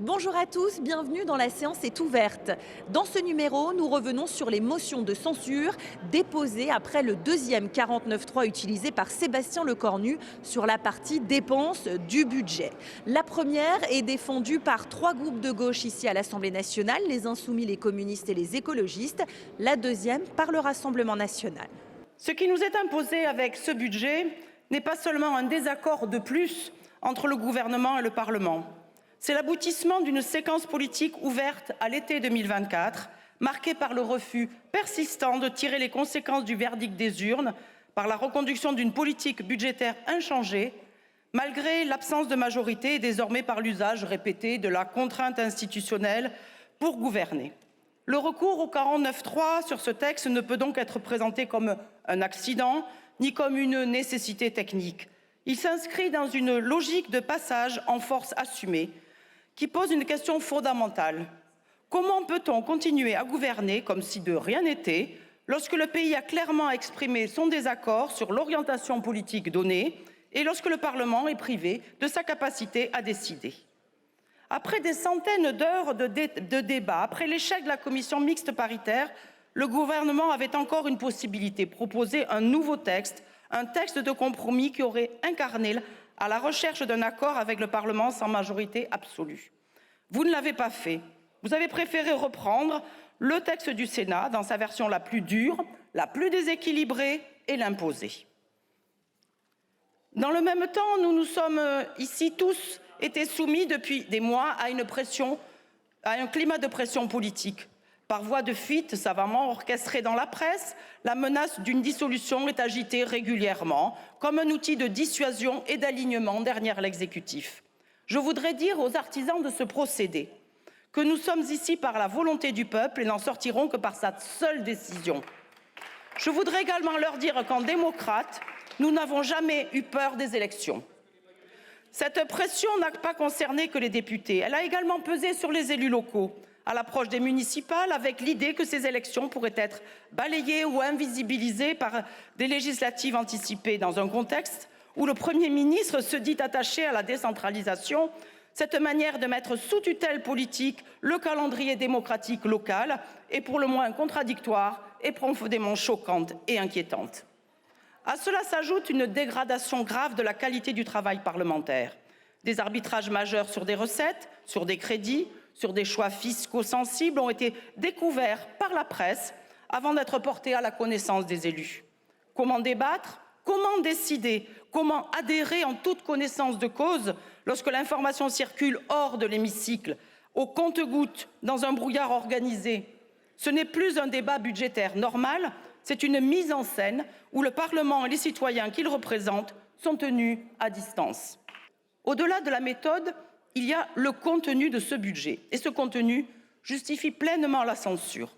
Bonjour à tous, bienvenue dans La séance est ouverte. Dans ce numéro, nous revenons sur les motions de censure déposées après le deuxième 49.3 utilisé par Sébastien Lecornu sur la partie dépenses du budget. La première est défendue par 3 groupes de gauche ici à l'Assemblée nationale, les Insoumis, les communistes et les écologistes. La deuxième par le Rassemblement national. Ce qui nous est imposé avec ce budget n'est pas seulement un désaccord de plus entre le gouvernement et le Parlement. C'est l'aboutissement d'une séquence politique ouverte à l'été 2024, marquée par le refus persistant de tirer les conséquences du verdict des urnes, par la reconduction d'une politique budgétaire inchangée, malgré l'absence de majorité et désormais par l'usage répété de la contrainte institutionnelle pour gouverner. Le recours au 49.3 sur ce texte ne peut donc être présenté comme un accident, ni comme une nécessité technique. Il s'inscrit dans une logique de passage en force assumée, qui pose une question fondamentale. Comment peut-on continuer à gouverner comme si de rien n'était, lorsque le pays a clairement exprimé son désaccord sur l'orientation politique donnée et lorsque le Parlement est privé de sa capacité à décider? Après des centaines d'heures de débats, après l'échec de la commission mixte paritaire, le gouvernement avait encore une possibilité, proposer un nouveau texte, un texte de compromis qui aurait incarné à la recherche d'un accord avec le Parlement sans majorité absolue. Vous ne l'avez pas fait. Vous avez préféré reprendre le texte du Sénat dans sa version la plus dure, la plus déséquilibrée et l'imposer. Dans le même temps, nous nous sommes ici tous été soumis depuis des mois à un climat de pression politique. Par voie de fuite savamment orchestrée dans la presse, la menace d'une dissolution est agitée régulièrement comme un outil de dissuasion et d'alignement derrière l'exécutif. Je voudrais dire aux artisans de ce procédé que nous sommes ici par la volonté du peuple et n'en sortirons que par sa seule décision. Je voudrais également leur dire qu'en démocrate, nous n'avons jamais eu peur des élections. Cette pression n'a pas concerné que les députés. Elle a également pesé sur les élus locaux à l'approche des municipales, avec l'idée que ces élections pourraient être balayées ou invisibilisées par des législatives anticipées dans un contexte où le Premier ministre se dit attaché à la décentralisation. Cette manière de mettre sous tutelle politique le calendrier démocratique local est pour le moins contradictoire et profondément choquante et inquiétante. À cela s'ajoute une dégradation grave de la qualité du travail parlementaire. Des arbitrages majeurs sur des recettes, sur des crédits, sur des choix fiscaux sensibles ont été découverts par la presse avant d'être portés à la connaissance des élus. Comment débattre? Comment décider? Comment adhérer en toute connaissance de cause lorsque l'information circule hors de l'hémicycle, au compte-gouttes, dans un brouillard organisé? Ce n'est plus un débat budgétaire normal, c'est une mise en scène où le Parlement et les citoyens qu'il représente sont tenus à distance. Au-delà de la méthode, il y a le contenu de ce budget. Et ce contenu justifie pleinement la censure.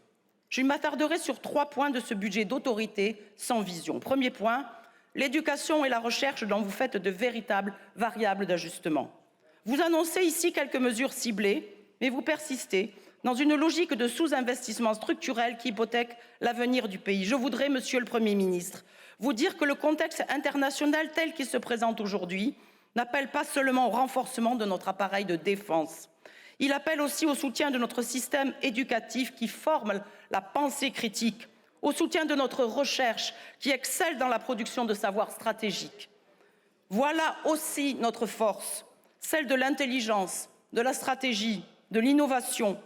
Je m'attarderai sur 3 points de ce budget d'autorité sans vision. Premier point, l'éducation et la recherche dont vous faites de véritables variables d'ajustement. Vous annoncez ici quelques mesures ciblées, mais vous persistez dans une logique de sous-investissement structurel qui hypothèque l'avenir du pays. Je voudrais, Monsieur le Premier ministre, vous dire que le contexte international tel qu'il se présente aujourd'hui n'appelle pas seulement au renforcement de notre appareil de défense. Il appelle aussi au soutien de notre système éducatif qui forme la pensée critique, au soutien de notre recherche qui excelle dans la production de savoirs stratégiques. Voilà aussi notre force, celle de l'intelligence, de la stratégie, de l'innovation.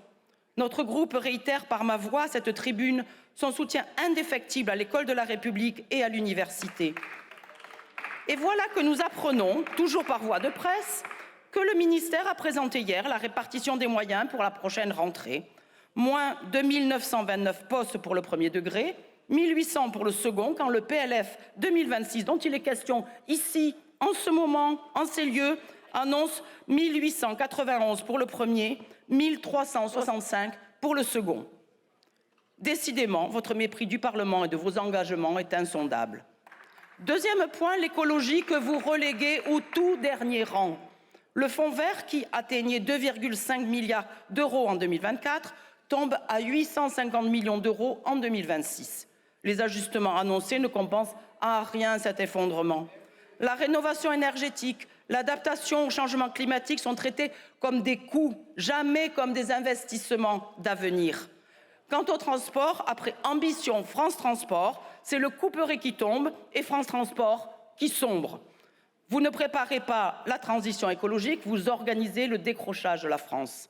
Notre groupe réitère par ma voix à cette tribune son soutien indéfectible à l'école de la République et à l'université. Et voilà que nous apprenons, toujours par voie de presse, que le ministère a présenté hier la répartition des moyens pour la prochaine rentrée. Moins 2 929 postes pour le premier degré, 1 800 pour le second, quand le PLF 2026, dont il est question ici, en ce moment, en ces lieux, annonce 1 891 pour le premier, 1 365 pour le second. Décidément, votre mépris du Parlement et de vos engagements est insondable. Deuxième point, l'écologie que vous reléguez au tout dernier rang. Le fonds vert, qui atteignait 2,5 milliards d'euros en 2024, tombe à 850 millions d'euros en 2026. Les ajustements annoncés ne compensent à rien cet effondrement. La rénovation énergétique, L'adaptation au changement climatique sont traités comme des coûts, jamais comme des investissements d'avenir. Quant au transport, après Ambition France Transport, c'est le couperet qui tombe et France Transport qui sombre. Vous ne préparez pas la transition écologique, vous organisez le décrochage de la France.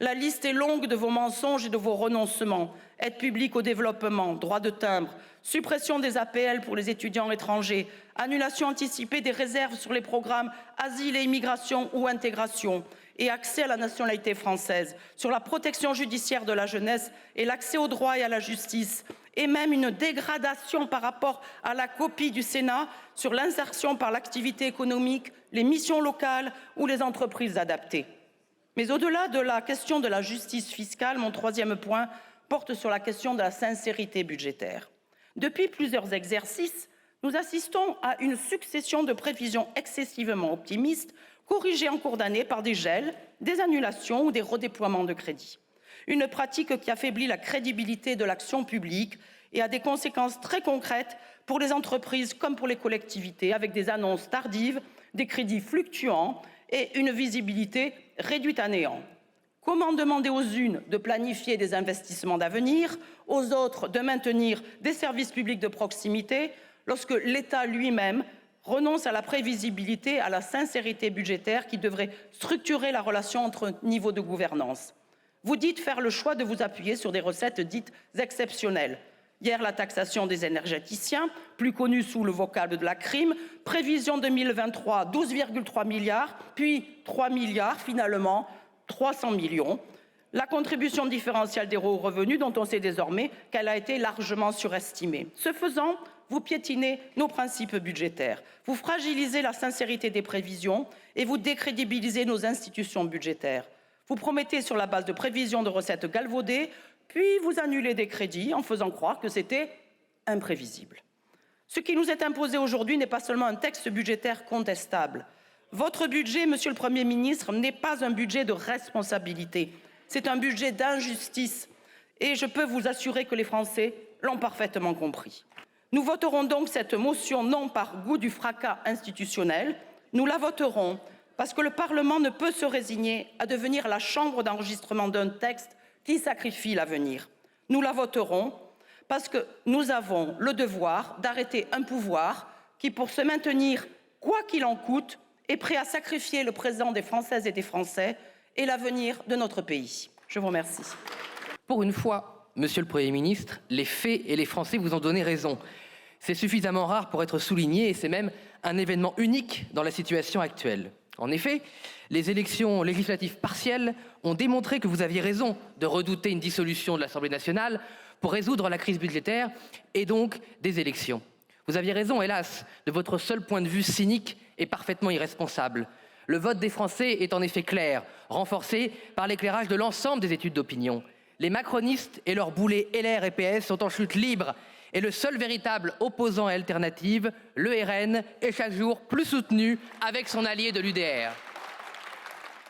La liste est longue de vos mensonges et de vos renoncements. Aide publique au développement, droit de timbre, suppression des APL pour les étudiants étrangers, annulation anticipée des réserves sur les programmes asile et immigration ou intégration et accès à la nationalité française, sur la protection judiciaire de la jeunesse et l'accès au droit et à la justice, et même une dégradation par rapport à la copie du Sénat sur l'insertion par l'activité économique, les missions locales ou les entreprises adaptées. Mais au-delà de la question de la justice fiscale, mon troisième point porte sur la question de la sincérité budgétaire. Depuis plusieurs exercices, nous assistons à une succession de prévisions excessivement optimistes, corrigées en cours d'année par des gels, des annulations ou des redéploiements de crédits. Une pratique qui affaiblit la crédibilité de l'action publique et a des conséquences très concrètes pour les entreprises comme pour les collectivités, avec des annonces tardives, des crédits fluctuants et une visibilité réduite à néant. Comment demander aux unes de planifier des investissements d'avenir, aux autres de maintenir des services publics de proximité, lorsque l'État lui-même renonce à la prévisibilité, à la sincérité budgétaire qui devrait structurer la relation entre niveaux de gouvernance? Vous dites faire le choix de vous appuyer sur des recettes dites exceptionnelles. Hier, la taxation des énergéticiens, plus connue sous le vocable de la crime, prévision 2023, 12,3 milliards, puis 3 milliards, finalement 300 millions. La contribution différentielle des hauts revenus, dont on sait désormais qu'elle a été largement surestimée. Ce faisant, vous piétinez nos principes budgétaires, vous fragilisez la sincérité des prévisions et vous décrédibilisez nos institutions budgétaires. Vous promettez sur la base de prévisions de recettes galvaudées, puis vous annulez des crédits en faisant croire que c'était imprévisible. Ce qui nous est imposé aujourd'hui n'est pas seulement un texte budgétaire contestable. Votre budget, Monsieur le Premier ministre, n'est pas un budget de responsabilité, c'est un budget d'injustice. Et je peux vous assurer que les Français l'ont parfaitement compris. Nous voterons donc cette motion non par goût du fracas institutionnel, nous la voterons parce que le Parlement ne peut se résigner à devenir la chambre d'enregistrement d'un texte qui sacrifie l'avenir. Nous la voterons parce que nous avons le devoir d'arrêter un pouvoir qui, pour se maintenir quoi qu'il en coûte, est prêt à sacrifier le présent des Françaises et des Français et l'avenir de notre pays. Je vous remercie. Pour une fois, Monsieur le Premier ministre, les faits et les Français vous ont donné raison. C'est suffisamment rare pour être souligné et c'est même un événement unique dans la situation actuelle. En effet, les élections législatives partielles ont démontré que vous aviez raison de redouter une dissolution de l'Assemblée nationale pour résoudre la crise budgétaire et donc des élections. Vous aviez raison, hélas, de votre seul point de vue cynique et parfaitement irresponsable. Le vote des Français est en effet clair, renforcé par l'éclairage de l'ensemble des études d'opinion. Les macronistes et leurs boulets LR et PS sont en chute libre et le seul véritable opposant à Alternative, le RN, est chaque jour plus soutenu avec son allié de l'UDR.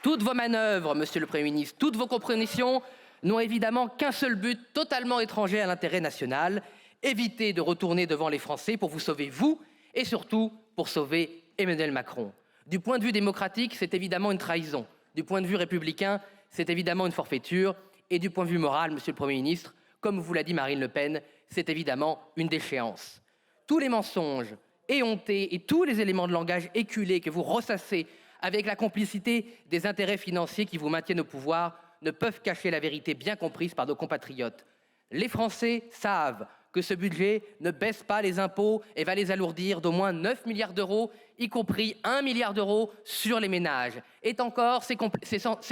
Toutes vos manœuvres, Monsieur le Premier ministre, toutes vos compromissions n'ont évidemment qu'un seul but totalement étranger à l'intérêt national, éviter de retourner devant les Français pour vous sauver vous et surtout pour sauver Emmanuel Macron. Du point de vue démocratique, c'est évidemment une trahison. Du point de vue républicain, c'est évidemment une forfaiture. Et du point de vue moral, Monsieur le Premier ministre, comme vous l'a dit Marine Le Pen, c'est évidemment une déchéance. Tous les mensonges éhontés et tous les éléments de langage éculés que vous ressassez avec la complicité des intérêts financiers qui vous maintiennent au pouvoir ne peuvent cacher la vérité bien comprise par nos compatriotes. Les Français savent que ce budget ne baisse pas les impôts et va les alourdir d'au moins 9 milliards d'euros, y compris 1 milliard d'euros sur les ménages. Et encore, c'est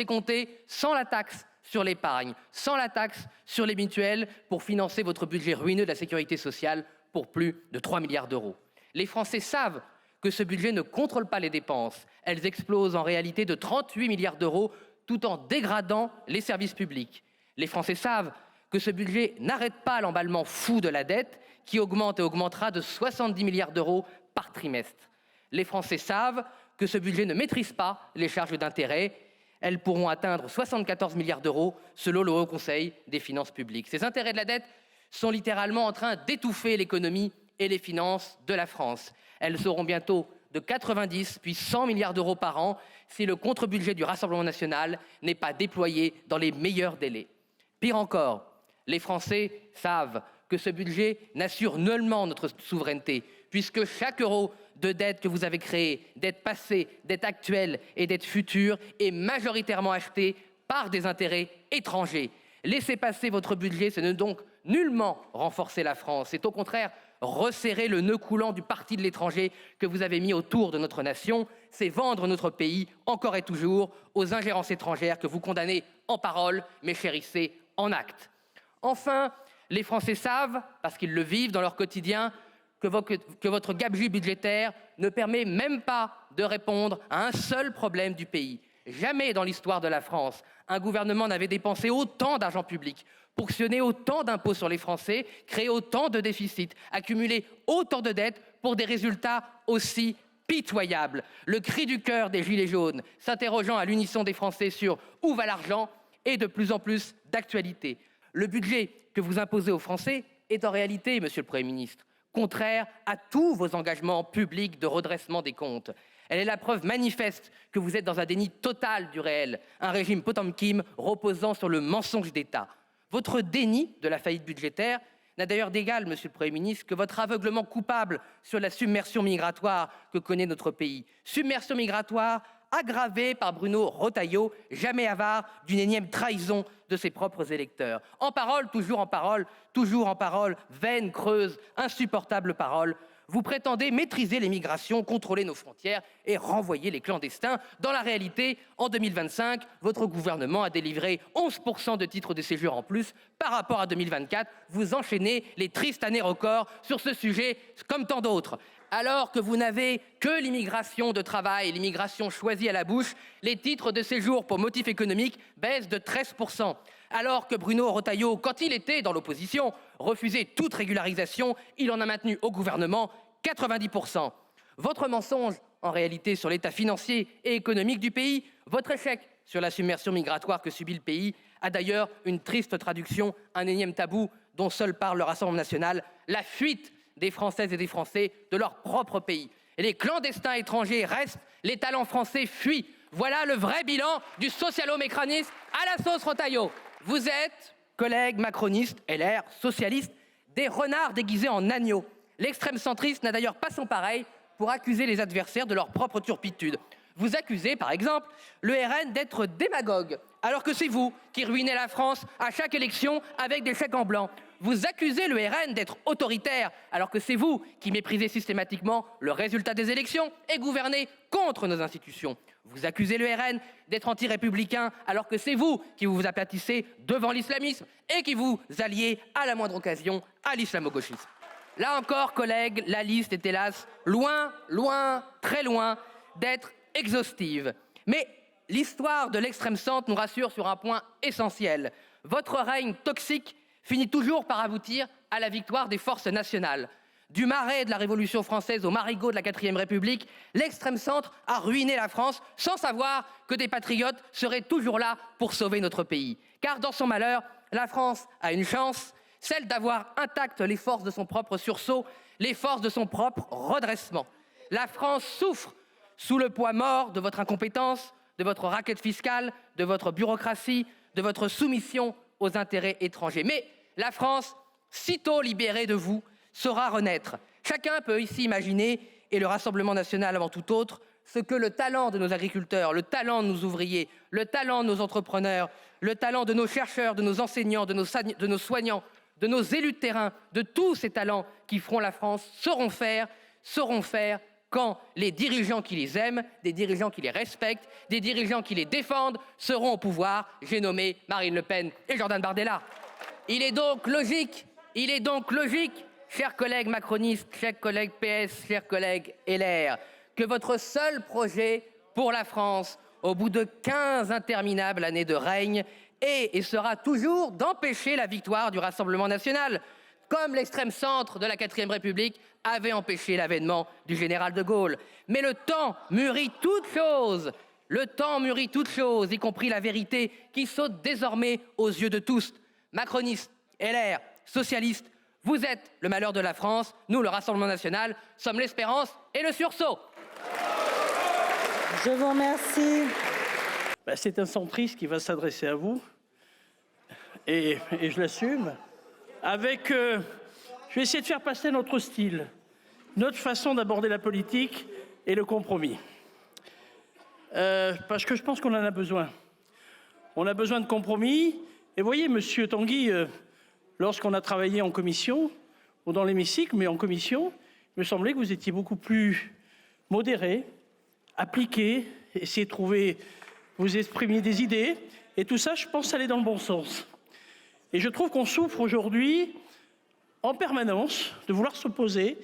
compté sans la taxe sur l'épargne, sans la taxe sur les mutuelles pour financer votre budget ruineux de la sécurité sociale pour plus de 3 milliards d'euros. Les Français savent que ce budget ne contrôle pas les dépenses. Elles explosent en réalité de 38 milliards d'euros tout en dégradant les services publics. Les Français savent que ce budget n'arrête pas l'emballement fou de la dette qui augmente et augmentera de 70 milliards d'euros par trimestre. Les Français savent que ce budget ne maîtrise pas les charges d'intérêt. Elles pourront atteindre 74 milliards d'euros selon le Haut Conseil des finances publiques. Ces intérêts de la dette sont littéralement en train d'étouffer l'économie et les finances de la France. Elles seront bientôt de 90 puis 100 milliards d'euros par an si le contre-budget du Rassemblement national n'est pas déployé dans les meilleurs délais. Pire encore, les Français savent que ce budget n'assure nullement notre souveraineté, puisque chaque euro de dette que vous avez créé, dette passée, dette actuelle et dette future, est majoritairement acheté par des intérêts étrangers. Laissez passer votre budget, ce n'est donc nullement renforcer la France, c'est au contraire resserrer le nœud coulant du parti de l'étranger que vous avez mis autour de notre nation, c'est vendre notre pays, encore et toujours, aux ingérences étrangères que vous condamnez en parole, mais chérissez en actes. Enfin, les Français savent, parce qu'ils le vivent dans leur quotidien, que votre gabegie budgétaire ne permet même pas de répondre à un seul problème du pays. Jamais dans l'histoire de la France, un gouvernement n'avait dépensé autant d'argent public, ponctionné autant d'impôts sur les Français, créé autant de déficits, accumulé autant de dettes pour des résultats aussi pitoyables. Le cri du cœur des Gilets jaunes, s'interrogeant à l'unisson des Français sur où va l'argent, est de plus en plus d'actualité. Le budget que vous imposez aux Français est en réalité, Monsieur le Premier ministre, contraire à tous vos engagements publics de redressement des comptes. Elle est la preuve manifeste que vous êtes dans un déni total du réel, un régime Potemkin reposant sur le mensonge d'État. Votre déni de la faillite budgétaire n'a d'ailleurs d'égal, Monsieur le Premier ministre, que votre aveuglement coupable sur la submersion migratoire que connaît notre pays. Submersion migratoire aggravée par Bruno Retailleau, jamais avare d'une énième trahison de ses propres électeurs. En parole, toujours en parole, vaine, creuse, insupportable parole, vous prétendez maîtriser les migrations, contrôler nos frontières et renvoyer les clandestins. Dans la réalité, en 2025, votre gouvernement a délivré 11% de titres de séjour en plus par rapport à 2024. Vous enchaînez les tristes années records sur ce sujet comme tant d'autres. Alors que vous n'avez que l'immigration de travail, l'immigration choisie à la bouche, les titres de séjour pour motif économique baissent de 13%. Alors que Bruno Retailleau, quand il était dans l'opposition, refusait toute régularisation, il en a maintenu au gouvernement 90%. Votre mensonge, en réalité, sur l'état financier et économique du pays, votre échec sur la submersion migratoire que subit le pays, a d'ailleurs une triste traduction, un énième tabou dont seul parle le Rassemblement national, la fuite des Françaises et des Français de leur propre pays. Et les clandestins étrangers restent, les talents français fuient. Voilà le vrai bilan du socialo-mécanisme à la sauce Retailleau. Vous êtes, collègues macronistes, LR, socialistes, des renards déguisés en agneaux. L'extrême centriste n'a d'ailleurs pas son pareil pour accuser les adversaires de leur propre turpitude. Vous accusez, par exemple, le RN d'être démagogue, alors que c'est vous qui ruinez la France à chaque élection avec des chèques en blanc. Vous accusez le RN d'être autoritaire, alors que c'est vous qui méprisez systématiquement le résultat des élections et gouvernez contre nos institutions. Vous accusez le RN d'être anti-républicain, alors que c'est vous qui vous aplatissez devant l'islamisme et qui vous alliez à la moindre occasion à l'islamo-gauchisme. Là encore, collègues, la liste est hélas loin, très loin d'être exhaustive. Mais l'histoire de l'extrême centre nous rassure sur un point essentiel. Votre règne toxique finit toujours par aboutir à la victoire des forces nationales. Du Marais de la Révolution française au marigot de la 4e République, l'extrême centre a ruiné la France sans savoir que des patriotes seraient toujours là pour sauver notre pays. Car dans son malheur, la France a une chance, celle d'avoir intactes les forces de son propre sursaut, les forces de son propre redressement. La France souffre sous le poids mort de votre incompétence, de votre racket fiscale, de votre bureaucratie, de votre soumission aux intérêts étrangers. Mais la France, sitôt libérée de vous, saura renaître. Chacun peut ici imaginer, et le Rassemblement national avant tout autre, ce que le talent de nos agriculteurs, le talent de nos ouvriers, le talent de nos entrepreneurs, le talent de nos chercheurs, de nos enseignants, de nos soignants, de nos élus de terrain, de tous ces talents qui feront la France, sauront faire quand les dirigeants qui les aiment, des dirigeants qui les respectent, des dirigeants qui les défendent seront au pouvoir. J'ai nommé Marine Le Pen et Jordan Bardella. Il est donc logique, chers collègues macronistes, chers collègues PS, chers collègues LR, que votre seul projet pour la France, au bout de 15 interminables années de règne, est et sera toujours d'empêcher la victoire du Rassemblement national, comme l'extrême centre de la 4e République avait empêché l'avènement du général de Gaulle. Mais le temps mûrit toutes choses, y compris la vérité qui saute désormais aux yeux de tous. Macronistes, LR, socialistes, vous êtes le malheur de la France, nous, le Rassemblement national, sommes l'espérance et le sursaut. Je vous remercie. C'est un centriste qui va s'adresser à vous, et je l'assume. Je vais essayer de faire passer notre style, notre façon d'aborder la politique et le compromis. Parce que je pense qu'on en a besoin. On a besoin de compromis. Et vous voyez, monsieur Tanguy, lorsqu'on a travaillé en commission, ou dans l'hémicycle, mais en commission, il me semblait que vous étiez beaucoup plus modéré, appliqué, essayer de trouver, vous exprimiez des idées, et tout ça, je pense, allait dans le bon sens. Et je trouve qu'on souffre aujourd'hui, en permanence, de vouloir s'opposer,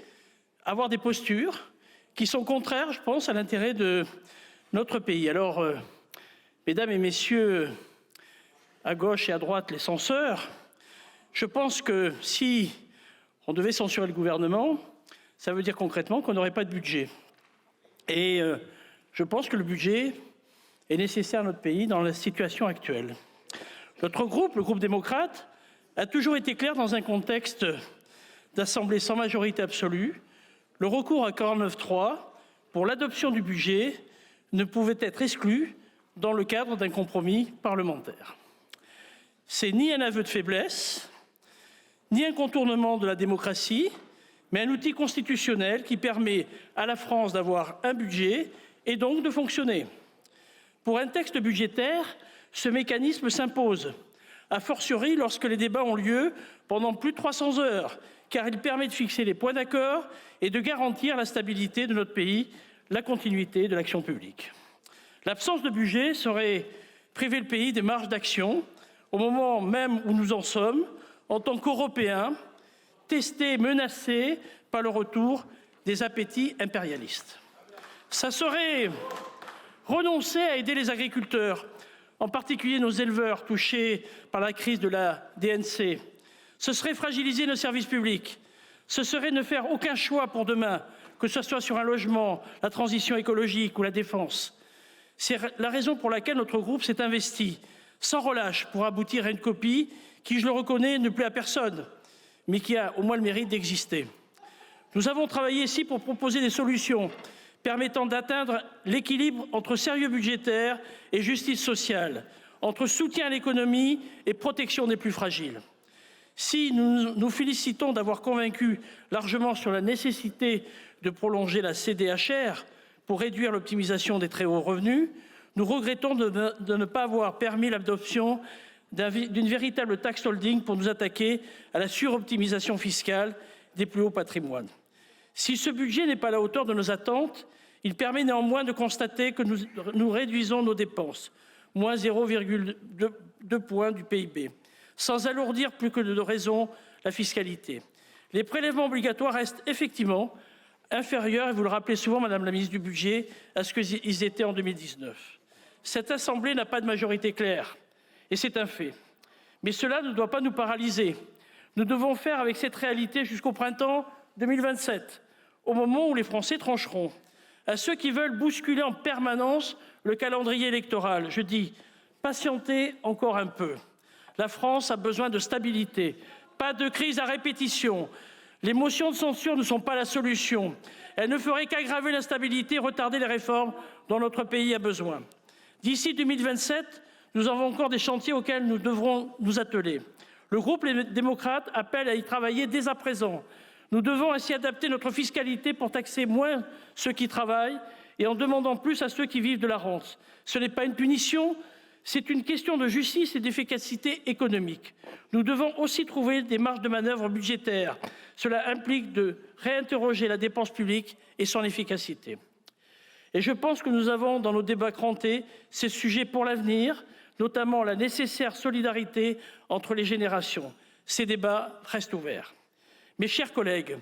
avoir des postures qui sont contraires, je pense, à l'intérêt de notre pays. Alors, mesdames et messieurs, à gauche et à droite, les censeurs, je pense que si on devait censurer le gouvernement, ça veut dire concrètement qu'on n'aurait pas de budget. Et je pense que le budget est nécessaire à notre pays dans la situation actuelle. Notre groupe, le groupe démocrate, a toujours été clair dans un contexte d'assemblée sans majorité absolue. Le recours à 49.3 pour l'adoption du budget ne pouvait être exclu dans le cadre d'un compromis parlementaire. C'est ni un aveu de faiblesse, ni un contournement de la démocratie, mais un outil constitutionnel qui permet à la France d'avoir un budget et donc de fonctionner. Pour un texte budgétaire, ce mécanisme s'impose, a fortiori lorsque les débats ont lieu pendant plus de 300 heures, car il permet de fixer les points d'accord et de garantir la stabilité de notre pays, la continuité de l'action publique. L'absence de budget serait priver le pays des marges d'action au moment même où nous en sommes, en tant qu'Européens, testés, menacés par le retour des appétits impérialistes. Ça serait renoncer à aider les agriculteurs, en particulier nos éleveurs touchés par la crise de la DNC. Ce serait fragiliser nos services publics. Ce serait ne faire aucun choix pour demain, que ce soit sur un logement, la transition écologique ou la défense. C'est la raison pour laquelle notre groupe s'est investi sans relâche pour aboutir à une copie qui, je le reconnais, ne plaît à personne, mais qui a au moins le mérite d'exister. Nous avons travaillé ici pour proposer des solutions permettant d'atteindre l'équilibre entre sérieux budgétaire et justice sociale, entre soutien à l'économie et protection des plus fragiles. Si nous nous félicitons d'avoir convaincu largement sur la nécessité de prolonger la CDHR pour réduire l'optimisation des très hauts revenus, nous regrettons de ne pas avoir permis l'adoption d'une véritable taxe holding pour nous attaquer à la suroptimisation fiscale des plus hauts patrimoines. Si ce budget n'est pas à la hauteur de nos attentes, il permet néanmoins de constater que nous réduisons nos dépenses, moins 0,2 points du PIB, sans alourdir plus que de raison la fiscalité. Les prélèvements obligatoires restent effectivement inférieurs, et vous le rappelez souvent, Madame la ministre du Budget, à ce qu'ils étaient en 2019. Cette Assemblée n'a pas de majorité claire, et c'est un fait. Mais cela ne doit pas nous paralyser. Nous devons faire avec cette réalité jusqu'au printemps 2027, au moment où les Français trancheront. À ceux qui veulent bousculer en permanence le calendrier électoral, je dis patientez encore un peu. La France a besoin de stabilité, pas de crise à répétition. Les motions de censure ne sont pas la solution. Elles ne feraient qu'aggraver l'instabilité et retarder les réformes dont notre pays a besoin. D'ici 2027, nous avons encore des chantiers auxquels nous devrons nous atteler. Le groupe Les Démocrates appelle à y travailler dès à présent. Nous devons ainsi adapter notre fiscalité pour taxer moins ceux qui travaillent et en demandant plus à ceux qui vivent de la rente. Ce n'est pas une punition, c'est une question de justice et d'efficacité économique. Nous devons aussi trouver des marges de manœuvre budgétaires. Cela implique de réinterroger la dépense publique et son efficacité. Et je pense que nous avons dans nos débats crantés ces sujets pour l'avenir, notamment la nécessaire solidarité entre les générations. Ces débats restent ouverts. Mes chers collègues,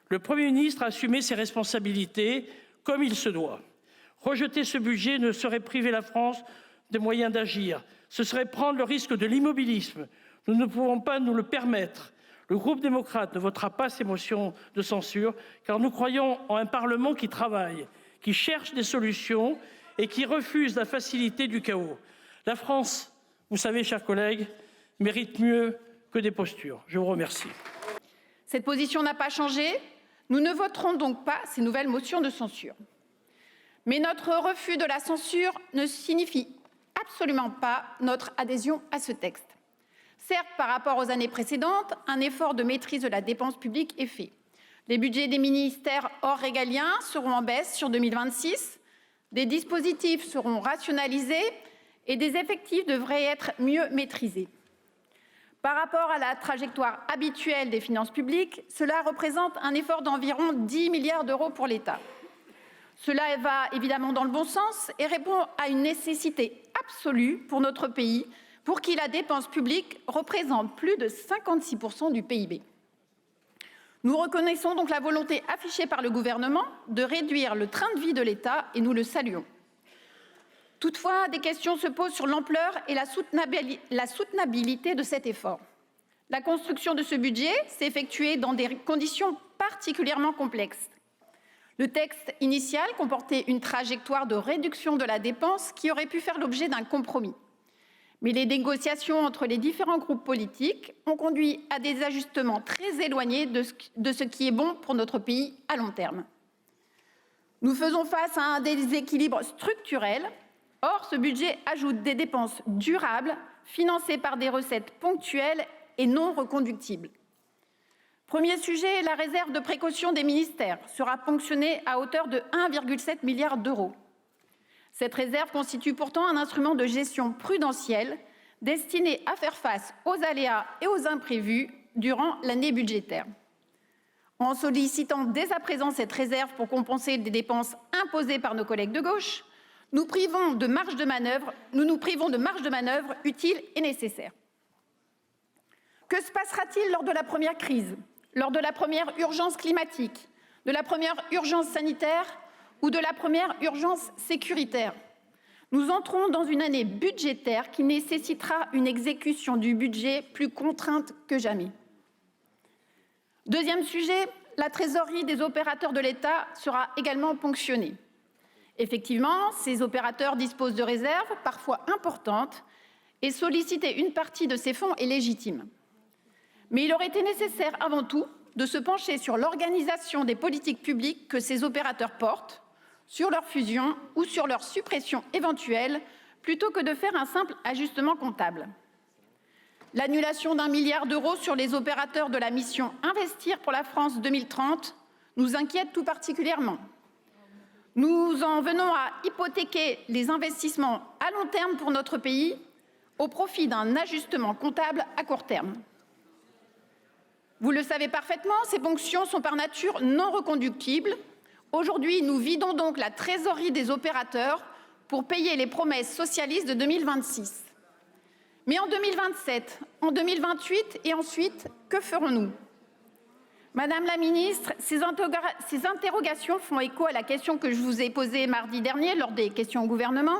le Premier ministre a assumé ses responsabilités comme il se doit. Rejeter ce budget ne serait priver la France des moyens d'agir. Ce serait prendre le risque de l'immobilisme. Nous ne pouvons pas nous le permettre. Le groupe démocrate ne votera pas ces motions de censure car nous croyons en un Parlement qui travaille, qui cherche des solutions et qui refuse la facilité du chaos. La France, vous savez, chers collègues, mérite mieux que des postures. Je vous remercie. Cette position n'a pas changé. Nous ne voterons donc pas ces nouvelles motions de censure. Mais notre refus de la censure ne signifie absolument pas notre adhésion à ce texte. Certes, par rapport aux années précédentes, un effort de maîtrise de la dépense publique est fait. Les budgets des ministères hors régaliens seront en baisse sur 2026, des dispositifs seront rationalisés et des effectifs devraient être mieux maîtrisés. Par rapport à la trajectoire habituelle des finances publiques, cela représente un effort d'environ 10 milliards d'euros pour l'État. Cela va évidemment dans le bon sens et répond à une nécessité absolue pour notre pays, pour qui la dépense publique représente plus de 56% du PIB. Nous reconnaissons donc la volonté affichée par le gouvernement de réduire le train de vie de l'État et nous le saluons. Toutefois, des questions se posent sur l'ampleur et la soutenabilité de cet effort. La construction de ce budget s'est effectuée dans des conditions particulièrement complexes. Le texte initial comportait une trajectoire de réduction de la dépense qui aurait pu faire l'objet d'un compromis. Mais les négociations entre les différents groupes politiques ont conduit à des ajustements très éloignés de ce qui est bon pour notre pays à long terme. Nous faisons face à un déséquilibre structurel. Or, ce budget ajoute des dépenses durables, financées par des recettes ponctuelles et non reconductibles. Premier sujet, la réserve de précaution des ministères sera ponctionnée à hauteur de 1,7 milliard d'euros. Cette réserve constitue pourtant un instrument de gestion prudentielle destiné à faire face aux aléas et aux imprévus durant l'année budgétaire. En sollicitant dès à présent cette réserve pour compenser des dépenses imposées par nos collègues de gauche, nous nous privons de marge de manœuvre utile et nécessaire. Que se passera-t-il lors de la première crise, lors de la première urgence climatique, de la première urgence sanitaire ou de la première urgence sécuritaire? Nous entrons dans une année budgétaire qui nécessitera une exécution du budget plus contrainte que jamais. Deuxième sujet, la trésorerie des opérateurs de l'État sera également ponctionnée. Effectivement, ces opérateurs disposent de réserves parfois importantes et solliciter une partie de ces fonds est légitime. Mais il aurait été nécessaire avant tout de se pencher sur l'organisation des politiques publiques que ces opérateurs portent, sur leur fusion ou sur leur suppression éventuelle, plutôt que de faire un simple ajustement comptable. L'annulation d'1 milliard d'euros sur les opérateurs de la mission Investir pour la France 2030 nous inquiète tout particulièrement. Nous en venons à hypothéquer les investissements à long terme pour notre pays au profit d'un ajustement comptable à court terme. Vous le savez parfaitement, ces ponctions sont par nature non reconductibles. Aujourd'hui, nous vidons donc la trésorerie des opérateurs pour payer les promesses socialistes de 2026. Mais en 2027, en 2028 et ensuite, que ferons-nous? Madame la ministre, ces interrogations font écho à la question que je vous ai posée mardi dernier lors des questions au gouvernement.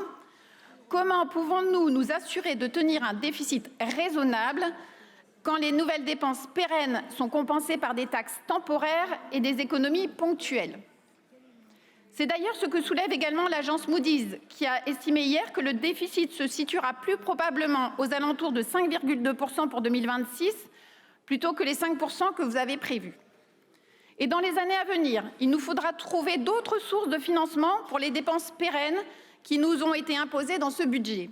Comment pouvons-nous nous assurer de tenir un déficit raisonnable quand les nouvelles dépenses pérennes sont compensées par des taxes temporaires et des économies ponctuelles? C'est d'ailleurs ce que soulève également l'agence Moody's, qui a estimé hier que le déficit se situera plus probablement aux alentours de 5,2% pour 2026, plutôt que les 5% que vous avez prévus. Et dans les années à venir, il nous faudra trouver d'autres sources de financement pour les dépenses pérennes qui nous ont été imposées dans ce budget.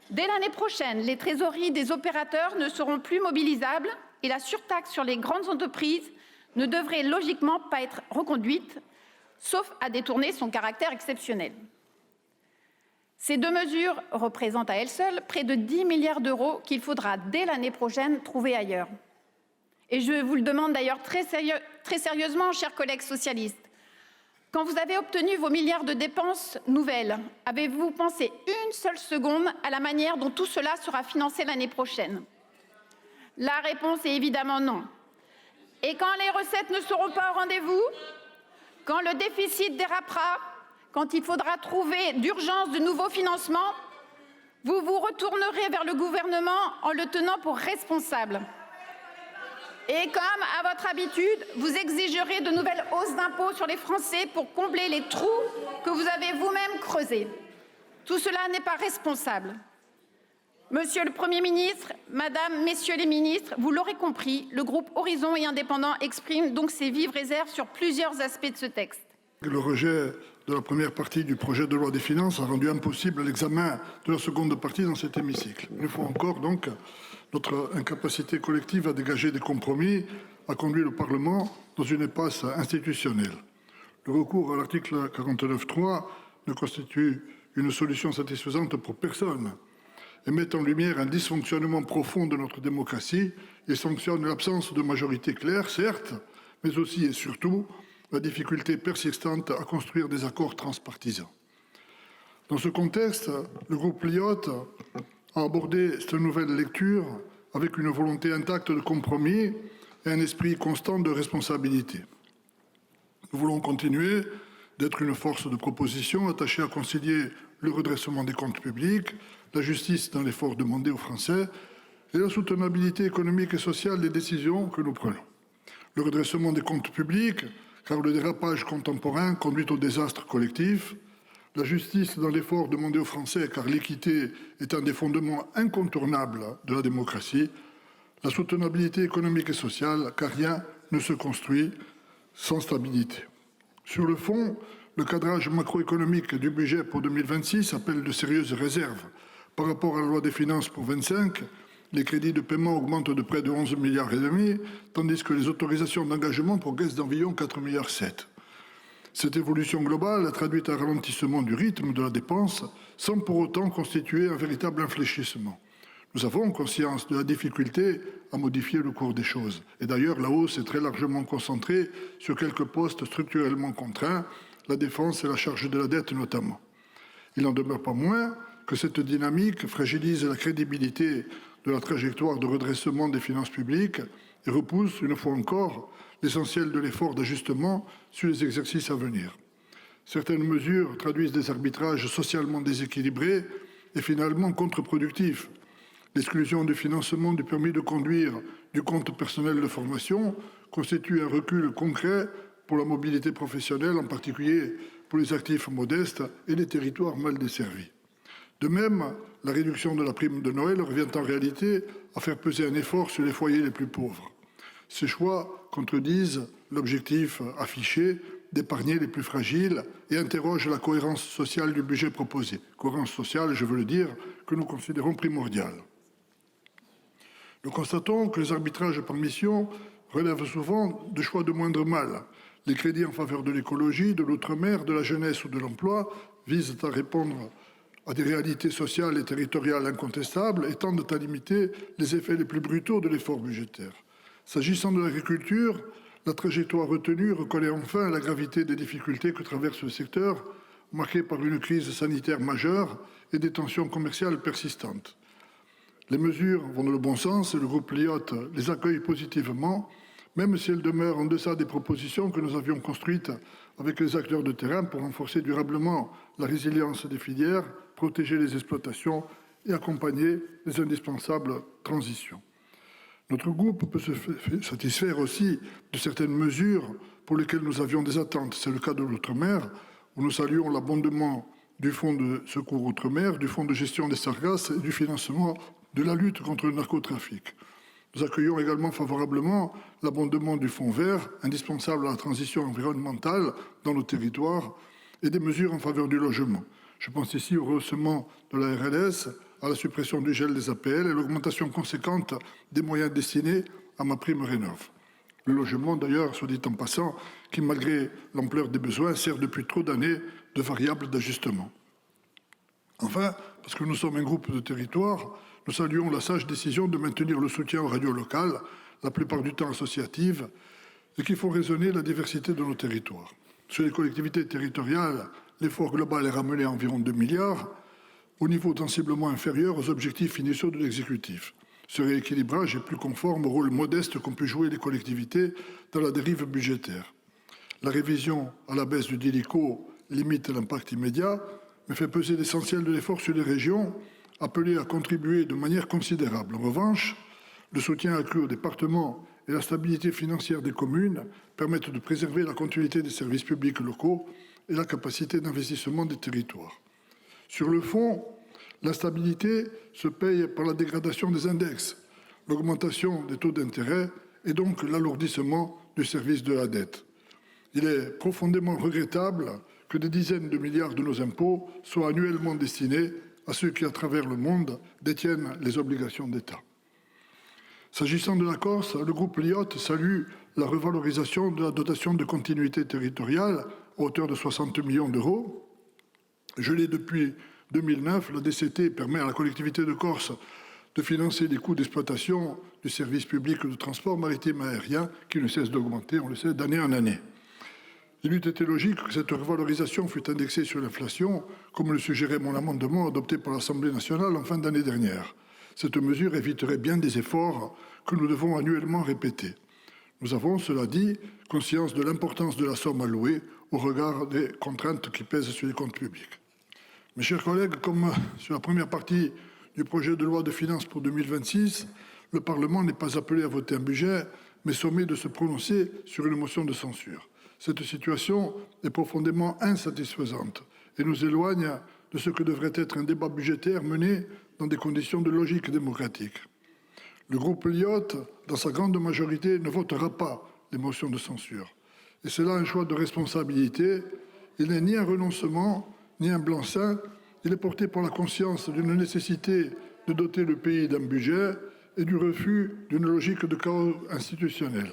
Dès l'année prochaine, les trésoreries des opérateurs ne seront plus mobilisables et la surtaxe sur les grandes entreprises ne devrait logiquement pas être reconduite, sauf à détourner son caractère exceptionnel. Ces deux mesures représentent à elles seules près de 10 milliards d'euros qu'il faudra dès l'année prochaine trouver ailleurs. Et je vous le demande d'ailleurs très sérieusement, chers collègues socialistes. Quand vous avez obtenu vos milliards de dépenses nouvelles, avez-vous pensé une seule seconde à la manière dont tout cela sera financé l'année prochaine? La réponse est évidemment non. Et quand les recettes ne seront pas au rendez-vous, quand le déficit dérapera, quand il faudra trouver d'urgence de nouveaux financements, vous vous retournerez vers le gouvernement en le tenant pour responsable. Et comme à votre habitude, vous exigerez de nouvelles hausses d'impôts sur les Français pour combler les trous que vous avez vous-même creusés. Tout cela n'est pas responsable. Monsieur le Premier ministre, Madame, Messieurs les ministres, vous l'aurez compris, le groupe Horizon et Indépendants exprime donc ses vives réserves sur plusieurs aspects de ce texte. Le rejet de la première partie du projet de loi des finances a rendu impossible l'examen de la seconde partie dans cet hémicycle. Une fois encore, donc, notre incapacité collective à dégager des compromis a conduit le Parlement dans une impasse institutionnelle. Le recours à l'article 49.3 ne constitue une solution satisfaisante pour personne et met en lumière un dysfonctionnement profond de notre démocratie et sanctionne l'absence de majorité claire, certes, mais aussi et surtout la difficulté persistante à construire des accords transpartisans. Dans ce contexte, le groupe Liot a abordé cette nouvelle lecture avec une volonté intacte de compromis et un esprit constant de responsabilité. Nous voulons continuer d'être une force de proposition attachée à concilier le redressement des comptes publics, la justice dans l'effort demandé aux Français et la soutenabilité économique et sociale des décisions que nous prenons. Le redressement des comptes publics, car le dérapage contemporain conduit au désastre collectif. La justice dans l'effort demandé aux Français, car l'équité est un des fondements incontournables de la démocratie. La soutenabilité économique et sociale, car rien ne se construit sans stabilité. Sur le fond, le cadrage macroéconomique du budget pour 2026 appelle de sérieuses réserves. Par rapport à la loi des finances pour 2025, les crédits de paiement augmentent de près de 11,5 milliards, tandis que les autorisations d'engagement progressent d'environ 4,7 milliards. Cette évolution globale a traduit un ralentissement du rythme de la dépense, sans pour autant constituer un véritable infléchissement. Nous avons conscience de la difficulté à modifier le cours des choses. Et d'ailleurs, la hausse est très largement concentrée sur quelques postes structurellement contraints, la défense et la charge de la dette notamment. Il n'en demeure pas moins que cette dynamique fragilise la crédibilité de la trajectoire de redressement des finances publiques et repousse, une fois encore, l'essentiel de l'effort d'ajustement sur les exercices à venir. Certaines mesures traduisent des arbitrages socialement déséquilibrés et finalement contre-productifs. L'exclusion du financement du permis de conduire du compte personnel de formation constitue un recul concret pour la mobilité professionnelle, en particulier pour les actifs modestes et les territoires mal desservis. De même, la réduction de la prime de Noël revient en réalité à faire peser un effort sur les foyers les plus pauvres. Ces choix contredisent l'objectif affiché d'épargner les plus fragiles et interrogent la cohérence sociale du budget proposé. Cohérence sociale, je veux le dire, que nous considérons primordiale. Nous constatons que les arbitrages par mission relèvent souvent de choix de moindre mal. Les crédits en faveur de l'écologie, de l'outre-mer, de la jeunesse ou de l'emploi visent à répondre à des réalités sociales et territoriales incontestables et tendent à limiter les effets les plus brutaux de l'effort budgétaire. S'agissant de l'agriculture, la trajectoire retenue reconnaît enfin la gravité des difficultés que traverse le secteur, marqué par une crise sanitaire majeure et des tensions commerciales persistantes. Les mesures vont dans le bon sens et le groupe Liot les accueille positivement, même si elles demeurent en deçà des propositions que nous avions construites avec les acteurs de terrain pour renforcer durablement la résilience des filières, protéger les exploitations et accompagner les indispensables transitions. Notre groupe peut se satisfaire aussi de certaines mesures pour lesquelles nous avions des attentes. C'est le cas de l'outre-mer, où nous saluons l'abondement du fonds de secours outre-mer, du fonds de gestion des sargasses et du financement de la lutte contre le narcotrafic. Nous accueillons également favorablement l'abondement du fonds vert, indispensable à la transition environnementale dans nos territoires, et des mesures en faveur du logement. Je pense ici au rehaussement de la RLS, à la suppression du gel des APL et l'augmentation conséquente des moyens destinés à ma prime Rénov'. Le logement, d'ailleurs, soit dit en passant, qui, malgré l'ampleur des besoins, sert depuis trop d'années de variable d'ajustement. Enfin, parce que nous sommes un groupe de territoire, nous saluons la sage décision de maintenir le soutien aux radios locales, la plupart du temps associatives, et qui font résonner la diversité de nos territoires. Sur les collectivités territoriales, l'effort global est ramené à environ 2 milliards, au niveau sensiblement inférieur aux objectifs initiaux de l'exécutif. Ce rééquilibrage est plus conforme au rôle modeste qu'ont pu jouer les collectivités dans la dérive budgétaire. La révision à la baisse du DILICO limite l'impact immédiat, mais fait peser l'essentiel de l'effort sur les régions, appelées à contribuer de manière considérable. En revanche, le soutien accru aux départements et la stabilité financière des communes permettent de préserver la continuité des services publics locaux et la capacité d'investissement des territoires. Sur le fond, l'instabilité se paye par la dégradation des index, l'augmentation des taux d'intérêt et donc l'alourdissement du service de la dette. Il est profondément regrettable que des dizaines de milliards de nos impôts soient annuellement destinés à ceux qui, à travers le monde, détiennent les obligations d'État. S'agissant de la Corse, le groupe LIOT salue la revalorisation de la dotation de continuité territoriale à hauteur de 60 millions d'euros. Gelée depuis 2009, la DCT permet à la collectivité de Corse de financer les coûts d'exploitation du service public de transport maritime aérien qui ne cesse d'augmenter, on le sait, d'année en année. Il eût été logique que cette revalorisation fût indexée sur l'inflation, comme le suggérait mon amendement adopté par l'Assemblée nationale en fin d'année dernière. Cette mesure éviterait bien des efforts que nous devons annuellement répéter. Nous avons, cela dit, conscience de l'importance de la somme allouée au regard des contraintes qui pèsent sur les comptes publics. Mes chers collègues, comme sur la première partie du projet de loi de finances pour 2026, le Parlement n'est pas appelé à voter un budget, mais sommé de se prononcer sur une motion de censure. Cette situation est profondément insatisfaisante et nous éloigne de ce que devrait être un débat budgétaire mené dans des conditions de logique démocratique. Le groupe LIOT, dans sa grande majorité, ne votera pas les motions de censure. Et c'est là un choix de responsabilité. Il n'est ni un renoncement, ni un blanc-seing. Il est porté par la conscience d'une nécessité de doter le pays d'un budget et du refus d'une logique de chaos institutionnel.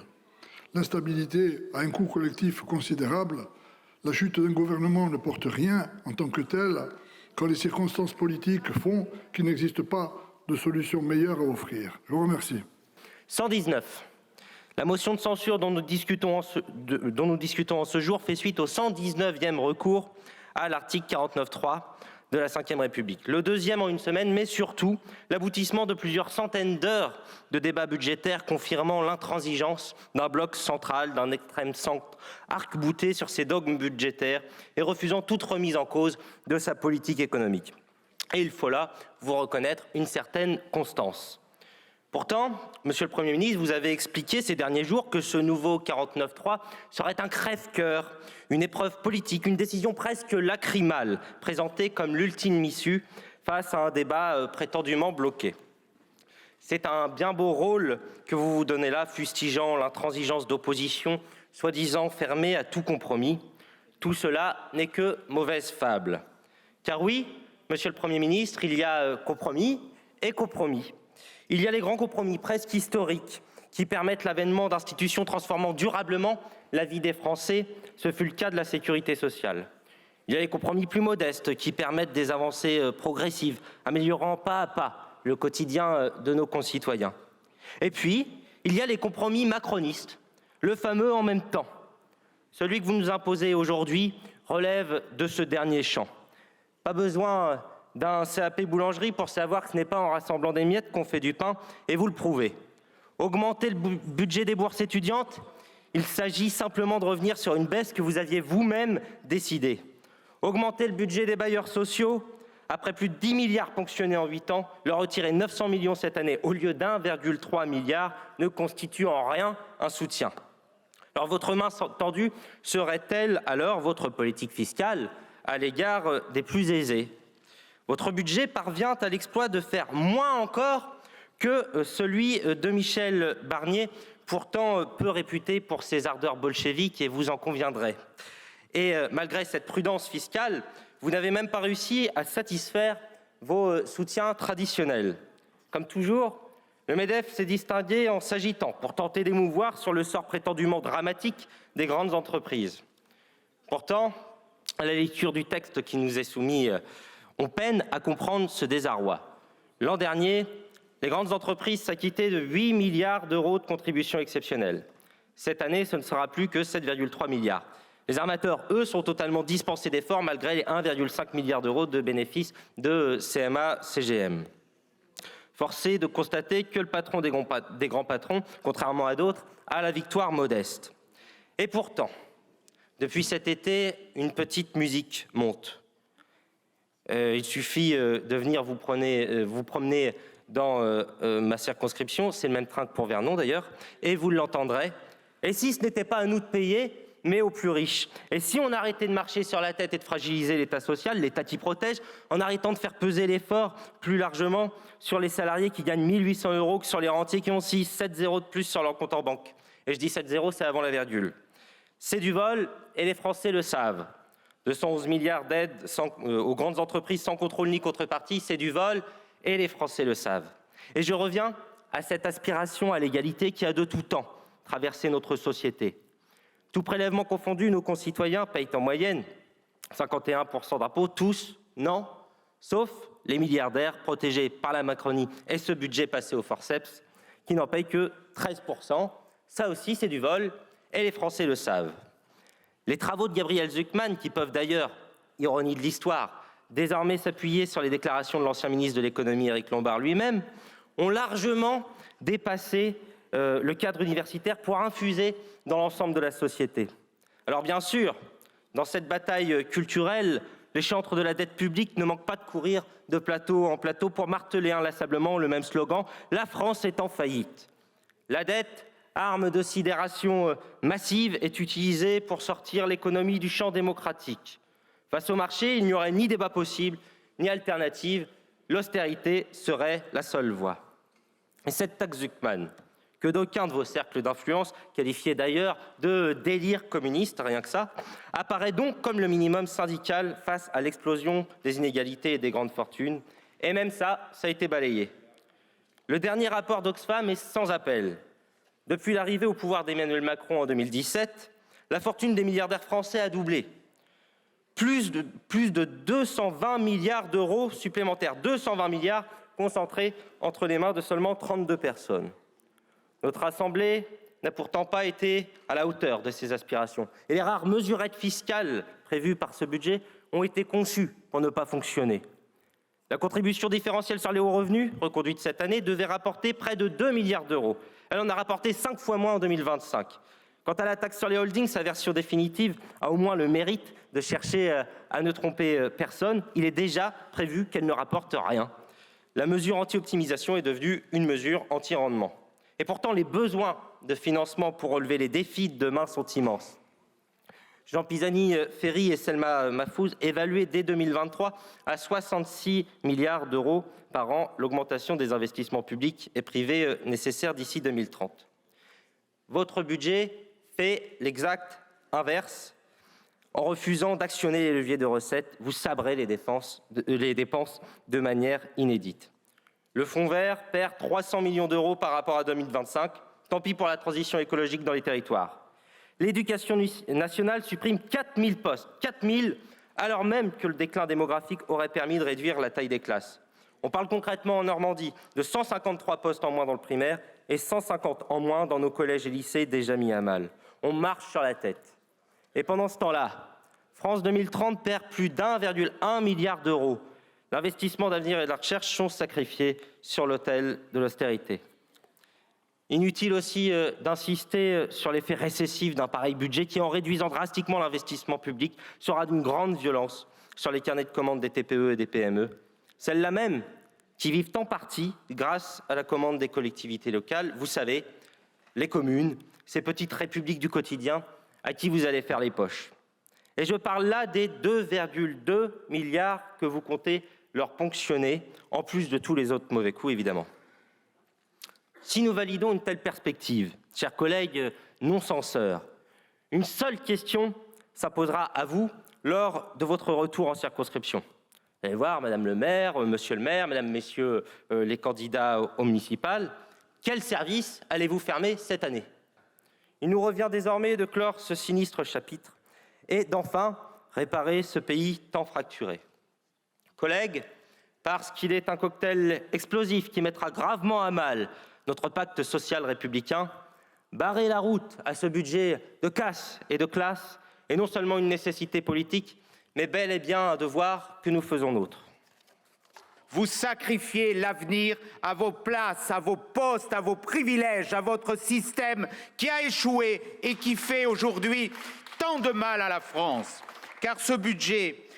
L'instabilité a un coût collectif considérable. La chute d'un gouvernement ne porte rien en tant que tel quand les circonstances politiques font qu'il n'existe pas de solution meilleure à offrir. Je vous remercie. 119. La motion de censure dont nous discutons en ce jour fait suite au 119e recours à l'article 49.3 de la Ve République. Le deuxième en une semaine, mais surtout l'aboutissement de plusieurs centaines d'heures de débats budgétaires confirmant l'intransigeance d'un bloc central, d'un extrême centre arc-bouté sur ses dogmes budgétaires et refusant toute remise en cause de sa politique économique. Et il faut là vous reconnaître une certaine constance. Pourtant, Monsieur le Premier ministre, vous avez expliqué ces derniers jours que ce nouveau 49.3 serait un crève-cœur, une épreuve politique, une décision presque lacrymale, présentée comme l'ultime issue face à un débat prétendument bloqué. C'est un bien beau rôle que vous vous donnez là, fustigeant l'intransigeance d'opposition, soi-disant fermée à tout compromis. Tout cela n'est que mauvaise fable. Car oui, Monsieur le Premier ministre, il y a compromis et compromis. Il y a les grands compromis presque historiques qui permettent l'avènement d'institutions transformant durablement la vie des Français. Ce fut le cas de la sécurité sociale. Il y a les compromis plus modestes qui permettent des avancées progressives, améliorant pas à pas le quotidien de nos concitoyens. Et puis, il y a les compromis macronistes, le fameux en même temps. Celui que vous nous imposez aujourd'hui relève de ce dernier champ. Pas besoin d'un CAP boulangerie pour savoir que ce n'est pas en rassemblant des miettes qu'on fait du pain, et vous le prouvez. Augmenter le budget des bourses étudiantes, il s'agit simplement de revenir sur une baisse que vous aviez vous-même décidée. Augmenter le budget des bailleurs sociaux, après plus de 10 milliards ponctionnés en 8 ans, leur retirer 900 millions cette année au lieu d'1,3 milliard ne constitue en rien un soutien. Alors votre main tendue serait-elle alors votre politique fiscale à l'égard des plus aisés ? Votre budget parvient à l'exploit de faire moins encore que celui de Michel Barnier, pourtant peu réputé pour ses ardeurs bolcheviques, et vous en conviendrez. Et malgré cette prudence fiscale, vous n'avez même pas réussi à satisfaire vos soutiens traditionnels. Comme toujours, le MEDEF s'est distingué en s'agitant pour tenter d'émouvoir sur le sort prétendument dramatique des grandes entreprises. Pourtant, à la lecture du texte qui nous est soumis, on peine à comprendre ce désarroi. L'an dernier, les grandes entreprises s'acquittaient de 8 milliards d'euros de contributions exceptionnelles. Cette année, ce ne sera plus que 7,3 milliards. Les armateurs, eux, sont totalement dispensés d'efforts malgré les 1,5 milliard d'euros de bénéfices de CMA-CGM. Forcé de constater que le patron des grands patrons, contrairement à d'autres, a la victoire modeste. Et pourtant, depuis cet été, une petite musique monte. Il suffit de venir vous promener dans ma circonscription, c'est le même train que pour Vernon d'ailleurs, et vous l'entendrez. Et si ce n'était pas à nous de payer, mais aux plus riches. Et si on arrêtait de marcher sur la tête et de fragiliser l'État social, l'État qui protège, en arrêtant de faire peser l'effort plus largement sur les salariés qui gagnent 1 800 euros que sur les rentiers qui ont 7 zéros de plus sur leur compte en banque. Et je dis 7 zéros, c'est avant la virgule. C'est du vol et les Français le savent. 211 milliards d'aides aux grandes entreprises sans contrôle ni contrepartie, c'est du vol et les Français le savent. Et je reviens à cette aspiration à l'égalité qui a de tout temps traversé notre société. Tout prélèvement confondu, nos concitoyens payent en moyenne 51% d'impôts, tous, non, sauf les milliardaires protégés par la Macronie et ce budget passé au forceps, qui n'en payent que 13%. Ça aussi, c'est du vol, et les Français le savent. Les travaux de Gabriel Zucman, qui peuvent d'ailleurs, ironie de l'histoire, désormais s'appuyer sur les déclarations de l'ancien ministre de l'économie Éric Lombard lui-même, ont largement dépassé le cadre universitaire pour infuser dans l'ensemble de la société. Alors bien sûr, dans cette bataille culturelle, les chantres de la dette publique ne manquent pas de courir de plateau en plateau pour marteler inlassablement le même slogan « La France est en faillite ». La dette, arme de sidération massive, est utilisée pour sortir l'économie du champ démocratique. Face au marché, il n'y aurait ni débat possible, ni alternative. L'austérité serait la seule voie. Et cette taxe Zucman, que d'aucuns de vos cercles d'influence qualifiaient d'ailleurs de délire communiste, rien que ça, apparaît donc comme le minimum syndical face à l'explosion des inégalités et des grandes fortunes. Et même ça a été balayé. Le dernier rapport d'Oxfam est sans appel. Depuis l'arrivée au pouvoir d'Emmanuel Macron en 2017, la fortune des milliardaires français a doublé. Plus de 220 milliards d'euros supplémentaires, 220 milliards concentrés entre les mains de seulement 32 personnes. Notre Assemblée n'a pourtant pas été à la hauteur de ces aspirations. Et les rares mesurettes fiscales prévues par ce budget ont été conçues pour ne pas fonctionner. La contribution différentielle sur les hauts revenus, reconduite cette année, devait rapporter près de 2 milliards d'euros. Elle en a rapporté 5 fois moins en 2025. Quant à la taxe sur les holdings, sa version définitive a au moins le mérite de chercher à ne tromper personne. Il est déjà prévu qu'elle ne rapporte rien. La mesure anti-optimisation est devenue une mesure anti-rendement. Et pourtant, les besoins de financement pour relever les défis de demain sont immenses. Jean Pisani-Ferry et Selma Mahfouz évaluaient dès 2023 à 66 milliards d'euros par an l'augmentation des investissements publics et privés nécessaires d'ici 2030. Votre budget fait l'exact inverse. En refusant d'actionner les leviers de recettes, vous sabrez les dépenses de manière inédite. Le fonds vert perd 300 millions d'euros par rapport à 2025. Tant pis pour la transition écologique dans les territoires. L'éducation nationale supprime 4000 postes, 4000, alors même que le déclin démographique aurait permis de réduire la taille des classes. On parle concrètement en Normandie de 153 postes en moins dans le primaire et 150 en moins dans nos collèges et lycées déjà mis à mal. On marche sur la tête. Et pendant ce temps-là, France 2030 perd plus d'1,1 milliard d'euros. L'investissement d'avenir et de la recherche sont sacrifiés sur l'autel de l'austérité. Inutile aussi d'insister sur l'effet récessif d'un pareil budget qui, en réduisant drastiquement l'investissement public, sera d'une grande violence sur les carnets de commandes des TPE et des PME. Celles-là même qui vivent en partie grâce à la commande des collectivités locales. Vous savez, les communes, ces petites républiques du quotidien à qui vous allez faire les poches. Et je parle là des 2,2 milliards que vous comptez leur ponctionner, en plus de tous les autres mauvais coups, évidemment. Si nous validons une telle perspective, chers collègues non censeurs, une seule question s'imposera à vous lors de votre retour en circonscription. Vous allez voir, Madame le maire, Monsieur le maire, Mesdames, Messieurs les candidats au municipal, quel service allez-vous fermer cette année? Il nous revient désormais de clore ce sinistre chapitre et d'enfin réparer ce pays tant fracturé. Collègues, parce qu'il est un cocktail explosif qui mettra gravement à mal notre pacte social républicain, barrer la route à ce budget de casse et de classe est non seulement une nécessité politique, mais bel et bien un devoir que nous faisons nôtre. Vous sacrifiez l'avenir à vos places, à vos postes, à vos privilèges, à votre système qui a échoué et qui fait aujourd'hui tant de mal à la France. Car ce budget,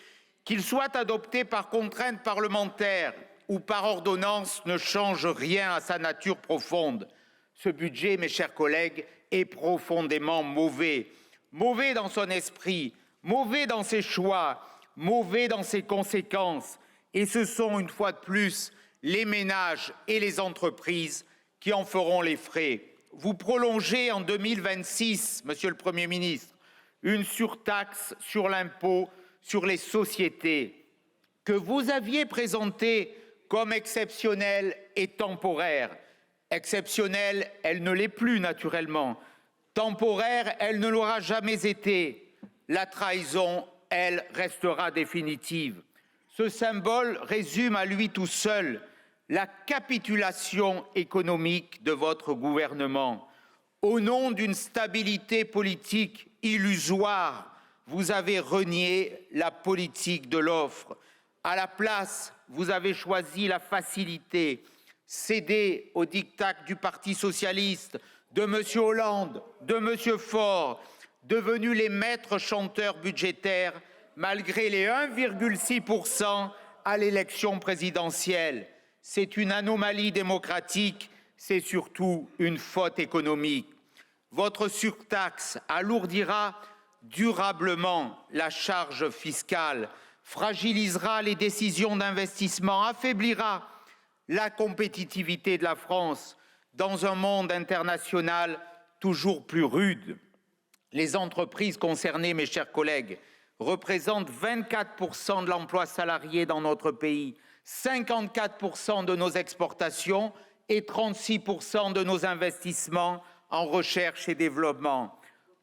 qu'il soit adopté par contrainte parlementaire ou par ordonnance, ne change rien à sa nature profonde. Ce budget, mes chers collègues, est profondément mauvais. Mauvais dans son esprit, mauvais dans ses choix, mauvais dans ses conséquences. Et ce sont, une fois de plus, les ménages et les entreprises qui en feront les frais. Vous prolongez en 2026, Monsieur le Premier ministre, une surtaxe sur l'impôt sur les sociétés, que vous aviez présentée comme exceptionnelle et temporaire. Exceptionnelle, elle ne l'est plus naturellement. Temporaire, elle ne l'aura jamais été. La trahison, elle, restera définitive. Ce symbole résume à lui tout seul la capitulation économique de votre gouvernement. Au nom d'une stabilité politique illusoire, vous avez renié la politique de l'offre. À la place, vous avez choisi la facilité, cédé au diktat du Parti socialiste, de M. Hollande, de M. Faure, devenus les maîtres chanteurs budgétaires malgré les 1,6% à l'élection présidentielle. C'est une anomalie démocratique, c'est surtout une faute économique. Votre surtaxe alourdira durablement la charge fiscale, fragilisera les décisions d'investissement, affaiblira la compétitivité de la France dans un monde international toujours plus rude. Les entreprises concernées, mes chers collègues, représentent 24% de l'emploi salarié dans notre pays, 54% de nos exportations et 36% de nos investissements en recherche et développement.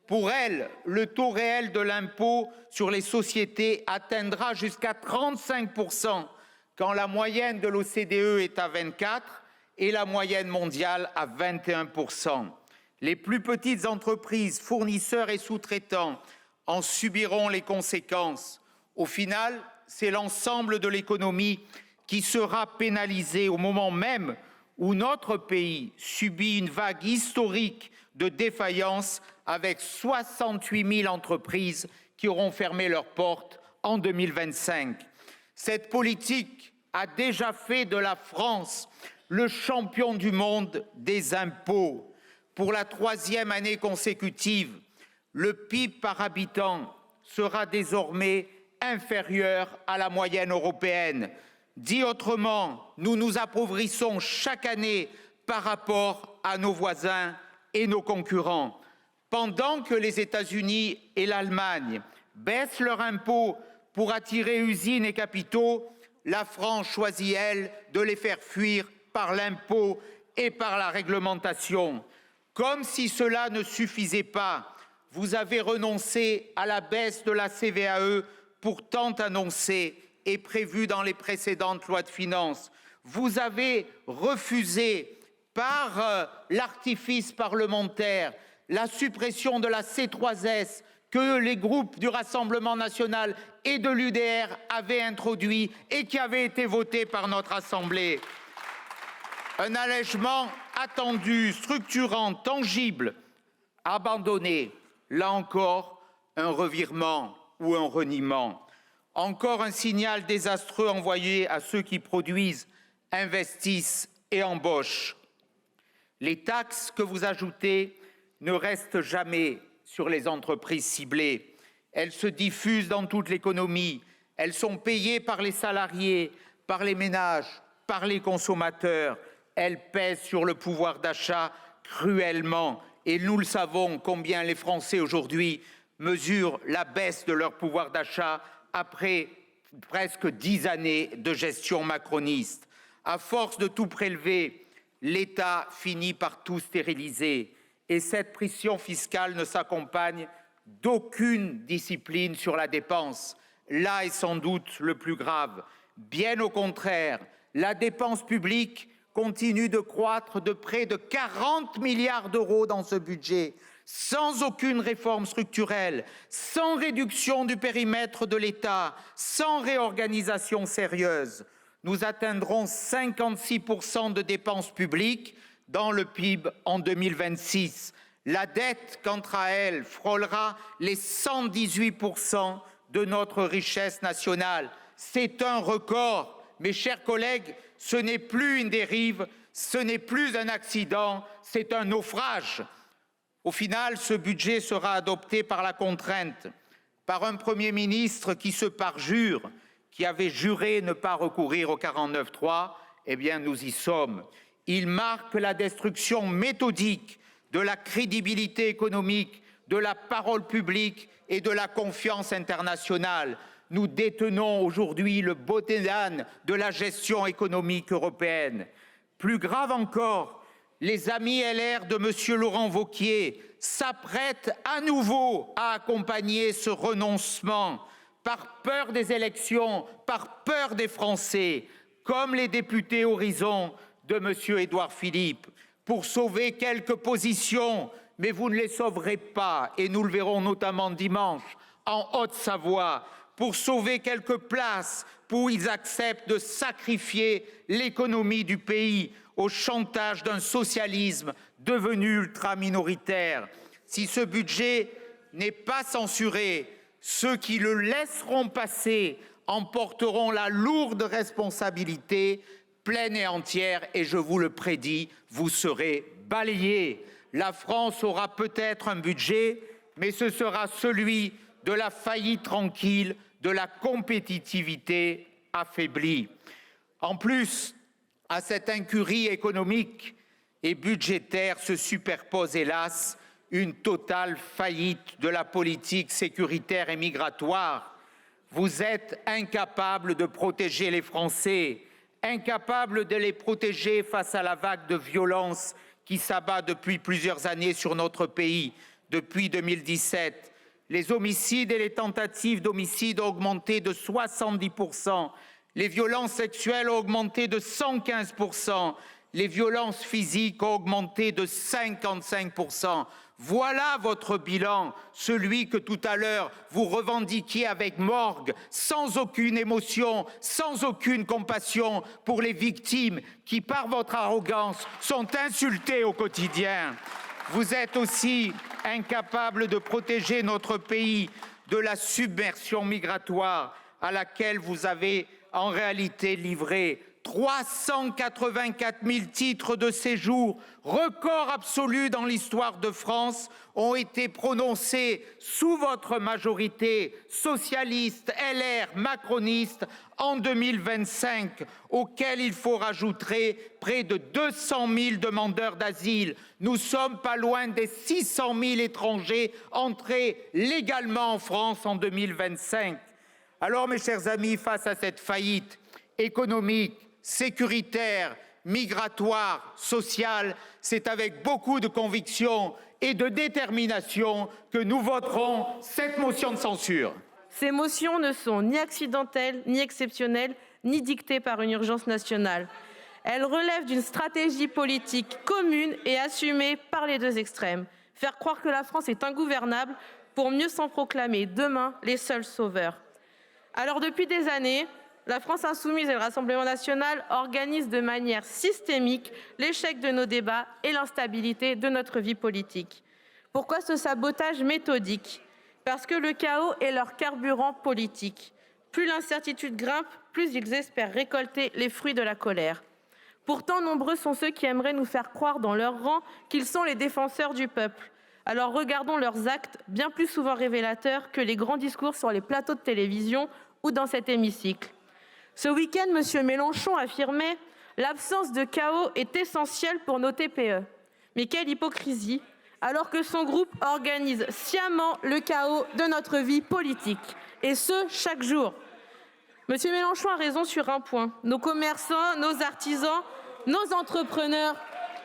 Pour elles, le taux réel de l'impôt sur les sociétés atteindra jusqu'à 35%, quand la moyenne de l'OCDE est à 24% et la moyenne mondiale à 21%. Les plus petites entreprises, fournisseurs et sous-traitants en subiront les conséquences. Au final, c'est l'ensemble de l'économie qui sera pénalisé au moment même où notre pays subit une vague historique de défaillances avec 68 000 entreprises qui auront fermé leurs portes en 2025. Cette politique a déjà fait de la France le champion du monde des impôts. Pour la 3e année consécutive, le PIB par habitant sera désormais inférieur à la moyenne européenne. Dit autrement, nous nous appauvrissons chaque année par rapport à nos voisins et nos concurrents. Pendant que les États-Unis et l'Allemagne baissent leurs impôts pour attirer usines et capitaux, la France choisit, elle, de les faire fuir par l'impôt et par la réglementation. Comme si cela ne suffisait pas, vous avez renoncé à la baisse de la CVAE pourtant annoncée et prévue dans les précédentes lois de finances. Vous avez refusé par l'artifice parlementaire la suppression de la C3S que les groupes du Rassemblement national et de l'UDR avaient introduit et qui avait été votée par notre Assemblée. Un allègement attendu, structurant, tangible, abandonné. Là encore, un revirement ou un reniement. Encore un signal désastreux envoyé à ceux qui produisent, investissent et embauchent. Les taxes que vous ajoutez ne restent jamais sur les entreprises ciblées. Elles se diffusent dans toute l'économie. Elles sont payées par les salariés, par les ménages, par les consommateurs. Elles pèsent sur le pouvoir d'achat cruellement. Et nous le savons combien les Français aujourd'hui mesurent la baisse de leur pouvoir d'achat après presque 10 années de gestion macroniste. À force de tout prélever, l'État finit par tout stériliser. Et cette pression fiscale ne s'accompagne d'aucune discipline sur la dépense. Là est sans doute le plus grave. Bien au contraire, la dépense publique continue de croître de près de 40 milliards d'euros dans ce budget, sans aucune réforme structurelle, sans réduction du périmètre de l'État, sans réorganisation sérieuse. Nous atteindrons 56% de dépenses publiques dans le PIB en 2026. La dette, quant à elle, frôlera les 118% de notre richesse nationale. C'est un record. Mes chers collègues, ce n'est plus une dérive, ce n'est plus un accident, c'est un naufrage. Au final, ce budget sera adopté par la contrainte, par un Premier ministre qui se parjure, qui avait juré ne pas recourir au 49.3. Eh bien, nous y sommes. Il marque la destruction méthodique de la crédibilité économique de la parole publique et de la confiance internationale. Nous détenons aujourd'hui le bottin d'âne de la gestion économique européenne. Plus grave encore, les amis LR de M. Laurent Wauquiez s'apprêtent à nouveau à accompagner ce renoncement par peur des élections, par peur des Français, comme les députés Horizon de M. Édouard Philippe, pour sauver quelques positions, mais vous ne les sauverez pas, et nous le verrons notamment dimanche en Haute-Savoie, pour sauver quelques places, où ils acceptent de sacrifier l'économie du pays au chantage d'un socialisme devenu ultra-minoritaire. Si ce budget n'est pas censuré, ceux qui le laisseront passer en porteront la lourde responsabilité pleine et entière, et je vous le prédis, vous serez balayés. La France aura peut-être un budget, mais ce sera celui de la faillite tranquille, de la compétitivité affaiblie. En plus, à cette incurie économique et budgétaire se superpose, hélas, une totale faillite de la politique sécuritaire et migratoire. Vous êtes incapables de protéger les Français, incapables de les protéger face à la vague de violence qui s'abat depuis plusieurs années sur notre pays. Depuis 2017, les homicides et les tentatives d'homicide ont augmenté de 70%, les violences sexuelles ont augmenté de 115%, les violences physiques ont augmenté de 55%. Voilà votre bilan, celui que tout à l'heure vous revendiquiez avec morgue, sans aucune émotion, sans aucune compassion pour les victimes qui, par votre arrogance, sont insultées au quotidien. Vous êtes aussi incapables de protéger notre pays de la submersion migratoire à laquelle vous avez en réalité livré 384 000 titres de séjour, record absolu dans l'histoire de France, ont été prononcés sous votre majorité socialiste, LR, macroniste en 2025, auquel il faut rajouter près de 200 000 demandeurs d'asile. Nous sommes pas loin des 600 000 étrangers entrés légalement en France en 2025. Alors, mes chers amis, face à cette faillite économique, sécuritaire, migratoire, sociale, c'est avec beaucoup de conviction et de détermination que nous voterons cette motion de censure. Ces motions ne sont ni accidentelles, ni exceptionnelles, ni dictées par une urgence nationale. Elles relèvent d'une stratégie politique commune et assumée par les deux extrêmes. Faire croire que la France est ingouvernable pour mieux s'en proclamer demain les seuls sauveurs. Alors depuis des années, la France insoumise et le Rassemblement national organisent de manière systémique l'échec de nos débats et l'instabilité de notre vie politique. Pourquoi ce sabotage méthodique ? Parce que le chaos est leur carburant politique. Plus l'incertitude grimpe, plus ils espèrent récolter les fruits de la colère. Pourtant, nombreux sont ceux qui aimeraient nous faire croire dans leur rang qu'ils sont les défenseurs du peuple. Alors regardons leurs actes, bien plus souvent révélateurs que les grands discours sur les plateaux de télévision ou dans cet hémicycle. Ce week-end, M. Mélenchon affirmait « L'absence de chaos est essentielle pour nos TPE ». Mais quelle hypocrisie, alors que son groupe organise sciemment le chaos de notre vie politique, et ce, chaque jour. M. Mélenchon a raison sur un point. Nos commerçants, nos artisans, nos entrepreneurs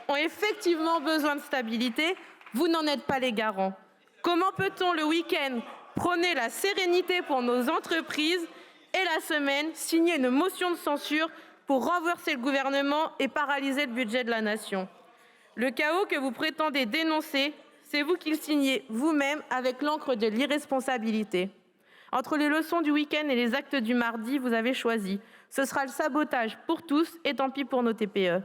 ont effectivement besoin de stabilité. Vous n'en êtes pas les garants. Comment peut-on, le week-end, prôner la sérénité pour nos entreprises et la semaine, signer une motion de censure pour renverser le gouvernement et paralyser le budget de la nation? Le chaos que vous prétendez dénoncer, c'est vous qui le signez vous-même avec l'encre de l'irresponsabilité. Entre les leçons du week-end et les actes du mardi, vous avez choisi. Ce sera le sabotage pour tous et tant pis pour nos TPE.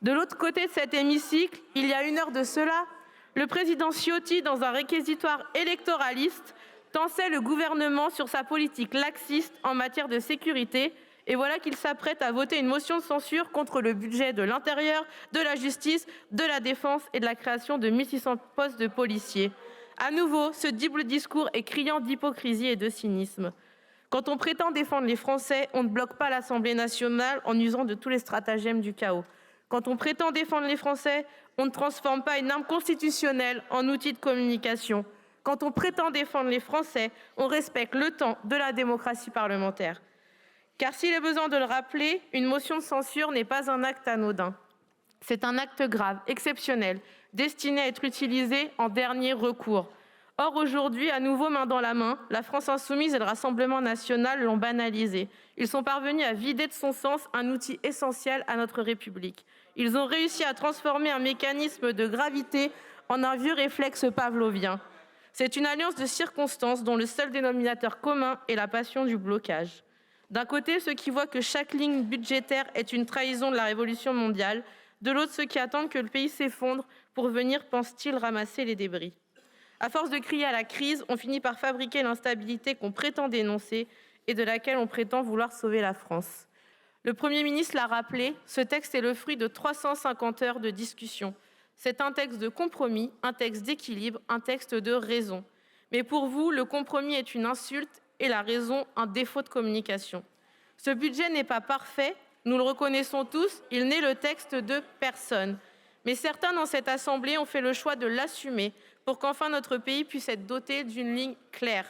De l'autre côté de cet hémicycle, il y a une heure de cela, le président Ciotti, dans un réquisitoire électoraliste, tensait le gouvernement sur sa politique laxiste en matière de sécurité. Et voilà qu'il s'apprête à voter une motion de censure contre le budget de l'Intérieur, de la Justice, de la Défense et de la création de 1600 postes de policiers. À nouveau, ce double discours est criant d'hypocrisie et de cynisme. Quand on prétend défendre les Français, on ne bloque pas l'Assemblée nationale en usant de tous les stratagèmes du chaos. Quand on prétend défendre les Français, on ne transforme pas une arme constitutionnelle en outil de communication. Quand on prétend défendre les Français, on respecte le temps de la démocratie parlementaire. Car s'il est besoin de le rappeler, une motion de censure n'est pas un acte anodin. C'est un acte grave, exceptionnel, destiné à être utilisé en dernier recours. Or, aujourd'hui, à nouveau main dans la main, la France insoumise et le Rassemblement national l'ont banalisé. Ils sont parvenus à vider de son sens un outil essentiel à notre République. Ils ont réussi à transformer un mécanisme de gravité en un vieux réflexe pavlovien. C'est une alliance de circonstances dont le seul dénominateur commun est la passion du blocage. D'un côté, ceux qui voient que chaque ligne budgétaire est une trahison de la révolution mondiale. De l'autre, ceux qui attendent que le pays s'effondre pour venir, pensent-ils, ramasser les débris. À force de crier à la crise, on finit par fabriquer l'instabilité qu'on prétend dénoncer et de laquelle on prétend vouloir sauver la France. Le Premier ministre l'a rappelé, ce texte est le fruit de 350 heures de discussion. C'est un texte de compromis, un texte d'équilibre, un texte de raison. Mais pour vous, le compromis est une insulte et la raison un défaut de communication. Ce budget n'est pas parfait, nous le reconnaissons tous, il n'est le texte de personne. Mais certains dans cette Assemblée ont fait le choix de l'assumer pour qu'enfin notre pays puisse être doté d'une ligne claire.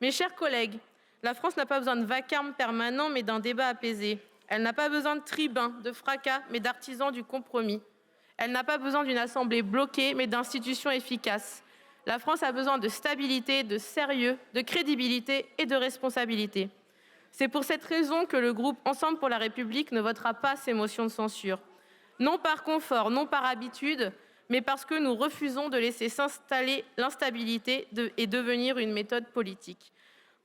Mes chers collègues, la France n'a pas besoin de vacarme permanent, mais d'un débat apaisé. Elle n'a pas besoin de tribuns, de fracas, mais d'artisans du compromis. Elle n'a pas besoin d'une Assemblée bloquée, mais d'institutions efficaces. La France a besoin de stabilité, de sérieux, de crédibilité et de responsabilité. C'est pour cette raison que le groupe Ensemble pour la République ne votera pas ces motions de censure. Non par confort, non par habitude, mais parce que nous refusons de laisser s'installer l'instabilité et devenir une méthode politique.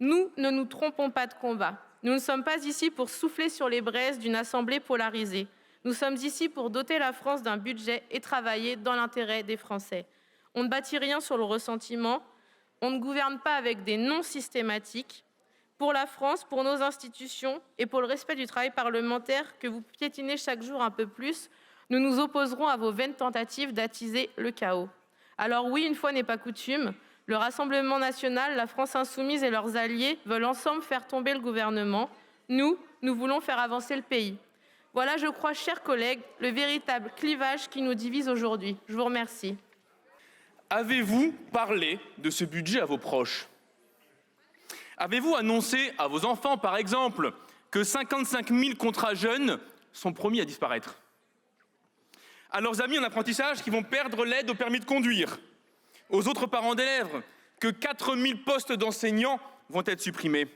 Nous ne nous trompons pas de combat. Nous ne sommes pas ici pour souffler sur les braises d'une assemblée polarisée. Nous sommes ici pour doter la France d'un budget et travailler dans l'intérêt des Français. On ne bâtit rien sur le ressentiment, on ne gouverne pas avec des non systématiques. Pour la France, pour nos institutions et pour le respect du travail parlementaire que vous piétinez chaque jour un peu plus, nous nous opposerons à vos vaines tentatives d'attiser le chaos. Alors oui, une fois n'est pas coutume, le Rassemblement national, la France insoumise et leurs alliés veulent ensemble faire tomber le gouvernement. Nous voulons faire avancer le pays. Voilà, je crois, chers collègues, le véritable clivage qui nous divise aujourd'hui. Je vous remercie. Avez-vous parlé de ce budget à vos proches ? Avez-vous annoncé à vos enfants, par exemple, que 55 000 contrats jeunes sont promis à disparaître ? À leurs amis en apprentissage qui vont perdre l'aide au permis de conduire ? Aux autres parents d'élèves que 4 000 postes d'enseignants vont être supprimés ?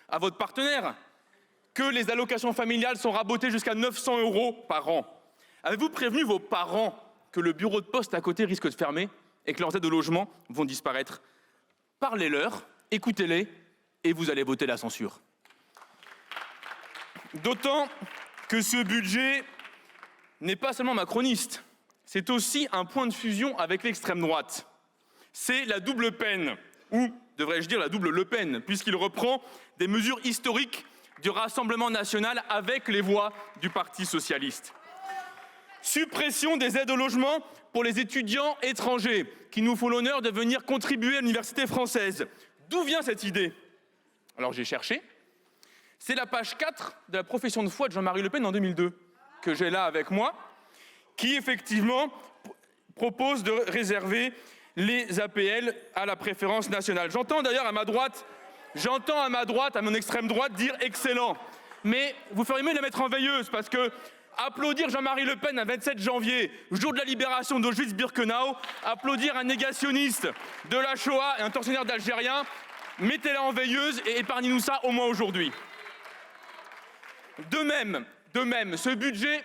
À votre partenaire que les allocations familiales sont rabotées jusqu'à 900 € par an ? Avez-vous prévenu vos parents que le bureau de poste à côté risque de fermer et que leurs aides au logement vont disparaître ? Parlez-leur, écoutez-les, et vous allez voter la censure. D'autant que ce budget n'est pas seulement macroniste, c'est aussi un point de fusion avec l'extrême droite. C'est la double peine, ou devrais-je dire la double Le Pen, puisqu'il reprend des mesures historiques du Rassemblement national avec les voix du Parti socialiste. Suppression des aides au logement pour les étudiants étrangers qui nous font l'honneur de venir contribuer à l'université française. D'où vient cette idée ? Alors j'ai cherché. C'est la page 4 de la profession de foi de Jean-Marie Le Pen en 2002, que j'ai là avec moi, qui effectivement propose de réserver les APL à la préférence nationale. J'entends d'ailleurs à ma droite, à mon extrême droite, dire excellent. Mais vous feriez mieux de la mettre en veilleuse, parce que applaudir Jean-Marie Le Pen un 27 janvier, jour de la libération d'Auschwitz-Birkenau, applaudir un négationniste de la Shoah et un tortionnaire d'Algériens, mettez-la en veilleuse et épargnez-nous ça au moins aujourd'hui. De même, ce budget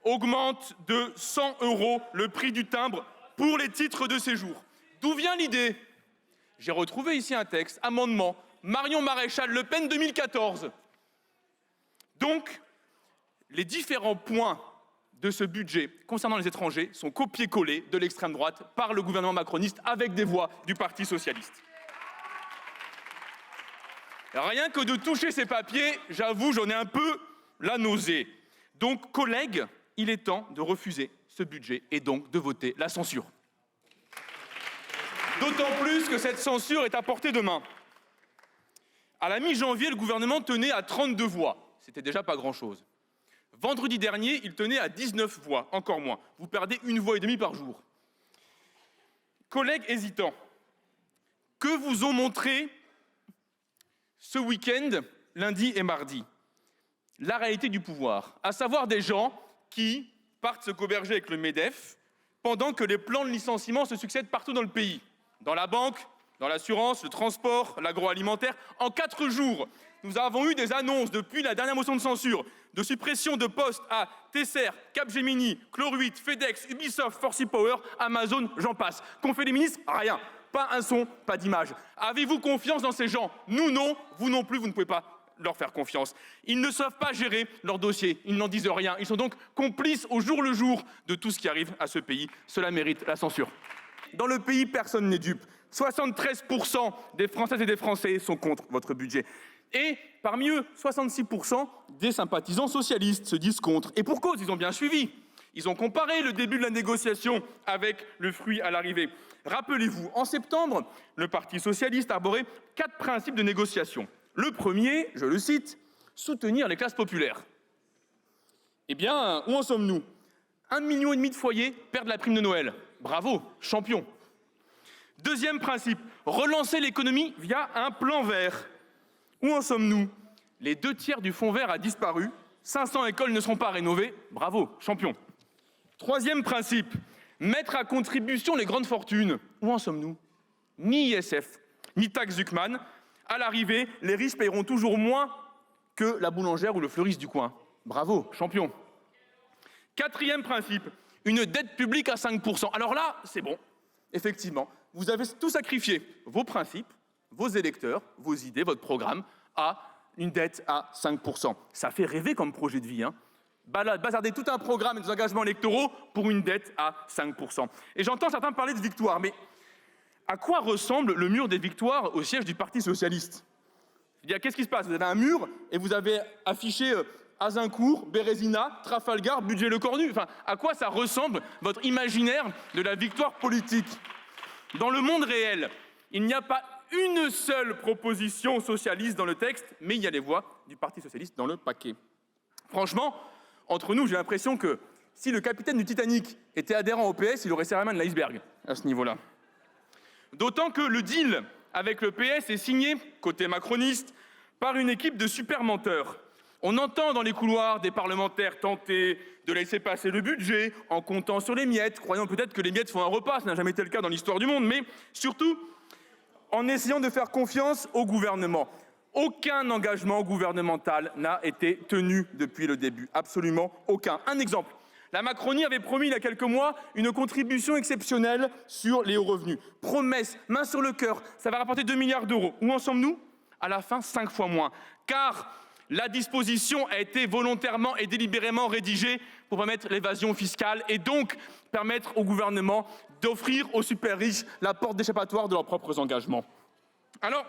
augmente de 100 € le prix du timbre pour les titres de séjour. D'où vient l'idée ? J'ai retrouvé ici un texte, amendement, Marion Maréchal Le Pen 2014. Donc, les différents points de ce budget concernant les étrangers sont copiés-collés de l'extrême droite par le gouvernement macroniste avec des voix du Parti socialiste. Rien que de toucher ces papiers, j'avoue, j'en ai un peu la nausée. Donc, collègues, il est temps de refuser ce budget et donc de voter la censure. D'autant plus que cette censure est à portée de main. À la mi-janvier, le gouvernement tenait à 32 voix. C'était déjà pas grand-chose. Vendredi dernier, il tenait à 19 voix, encore moins. Vous perdez 1,5 voix par jour. Collègues hésitants, Que vous ont montré ce week-end, lundi et mardi, la réalité du pouvoir, à savoir des gens qui partent se goberger avec le MEDEF pendant que les plans de licenciement se succèdent partout dans le pays, dans la banque, dans l'assurance, le transport, l'agroalimentaire. En 4 jours, nous avons eu des annonces depuis la dernière motion de censure de suppression de postes à Tesser, Capgemini, Chlorhuit, FedEx, Ubisoft, Forcy Power, Amazon, j'en passe. Qu'ont fait les ministres? Rien. Pas un son, pas d'image. Avez-vous confiance dans ces gens? Nous non, vous non plus, vous ne pouvez pas leur faire confiance. Ils ne savent pas gérer leur dossier, ils n'en disent rien. Ils sont donc complices au jour le jour de tout ce qui arrive à ce pays. Cela mérite la censure. Dans le pays, personne n'est dupe. 73% des Françaises et des Français sont contre votre budget. Et parmi eux, 66% des sympathisants socialistes se disent contre. Et pour cause, ils ont bien suivi. Ils ont comparé le début de la négociation avec le fruit à l'arrivée. Rappelez-vous, en septembre, le Parti socialiste arborait 4 principes de négociation. Le premier, je le cite, soutenir les classes populaires. Eh bien, où en sommes-nous? 1,5 million de foyers perdent la prime de Noël. Bravo, champion. Deuxième principe, relancer l'économie via un plan vert. Où en sommes-nous? Les 2/3 du fonds vert a disparu. 500 écoles ne seront pas rénovées. Bravo, champion. Troisième principe, mettre à contribution les grandes fortunes. Où en sommes-nous? Ni ISF, ni taxe Zuckman. À l'arrivée, les riches paieront toujours moins que la boulangère ou le fleuriste du coin. Bravo, champion. Quatrième principe, une dette publique à 5%. Alors là, c'est bon. Effectivement, vous avez tout sacrifié. Vos principes, vos électeurs, vos idées, votre programme, à une dette à 5%. Ça fait rêver comme projet de vie, hein. Bazarder tout un programme et des engagements électoraux pour une dette à 5%. Et j'entends certains parler de victoire, mais à quoi ressemble le mur des victoires au siège du Parti socialiste? Qu'est-ce qui se passe? Vous avez un mur et vous avez affiché Azincourt, Bérésina, Trafalgar, budget Le Cornu. Enfin, à quoi ça ressemble votre imaginaire de la victoire politique? Dans le monde réel, il n'y a pas une seule proposition socialiste dans le texte, mais il y a les voix du Parti socialiste dans le paquet. Franchement, entre nous, j'ai l'impression que si le capitaine du Titanic était adhérent au PS, il aurait serré la main de l'iceberg à ce niveau-là. D'autant que le deal avec le PS est signé, côté macroniste, par une équipe de super menteurs. On entend dans les couloirs des parlementaires tenter de laisser passer le budget en comptant sur les miettes, croyant peut-être que les miettes font un repas, ça n'a jamais été le cas dans l'histoire du monde, mais surtout en essayant de faire confiance au gouvernement. Aucun engagement gouvernemental n'a été tenu depuis le début, absolument aucun. Un exemple, la Macronie avait promis il y a quelques mois une contribution exceptionnelle sur les hauts revenus. Promesse, main sur le cœur, ça va rapporter 2 milliards d'euros. Où en sommes-nous? À la fin, 5 fois moins. Car la disposition a été volontairement et délibérément rédigée pour permettre l'évasion fiscale et donc permettre au gouvernement d'offrir aux super riches la porte d'échappatoire de leurs propres engagements. Alors,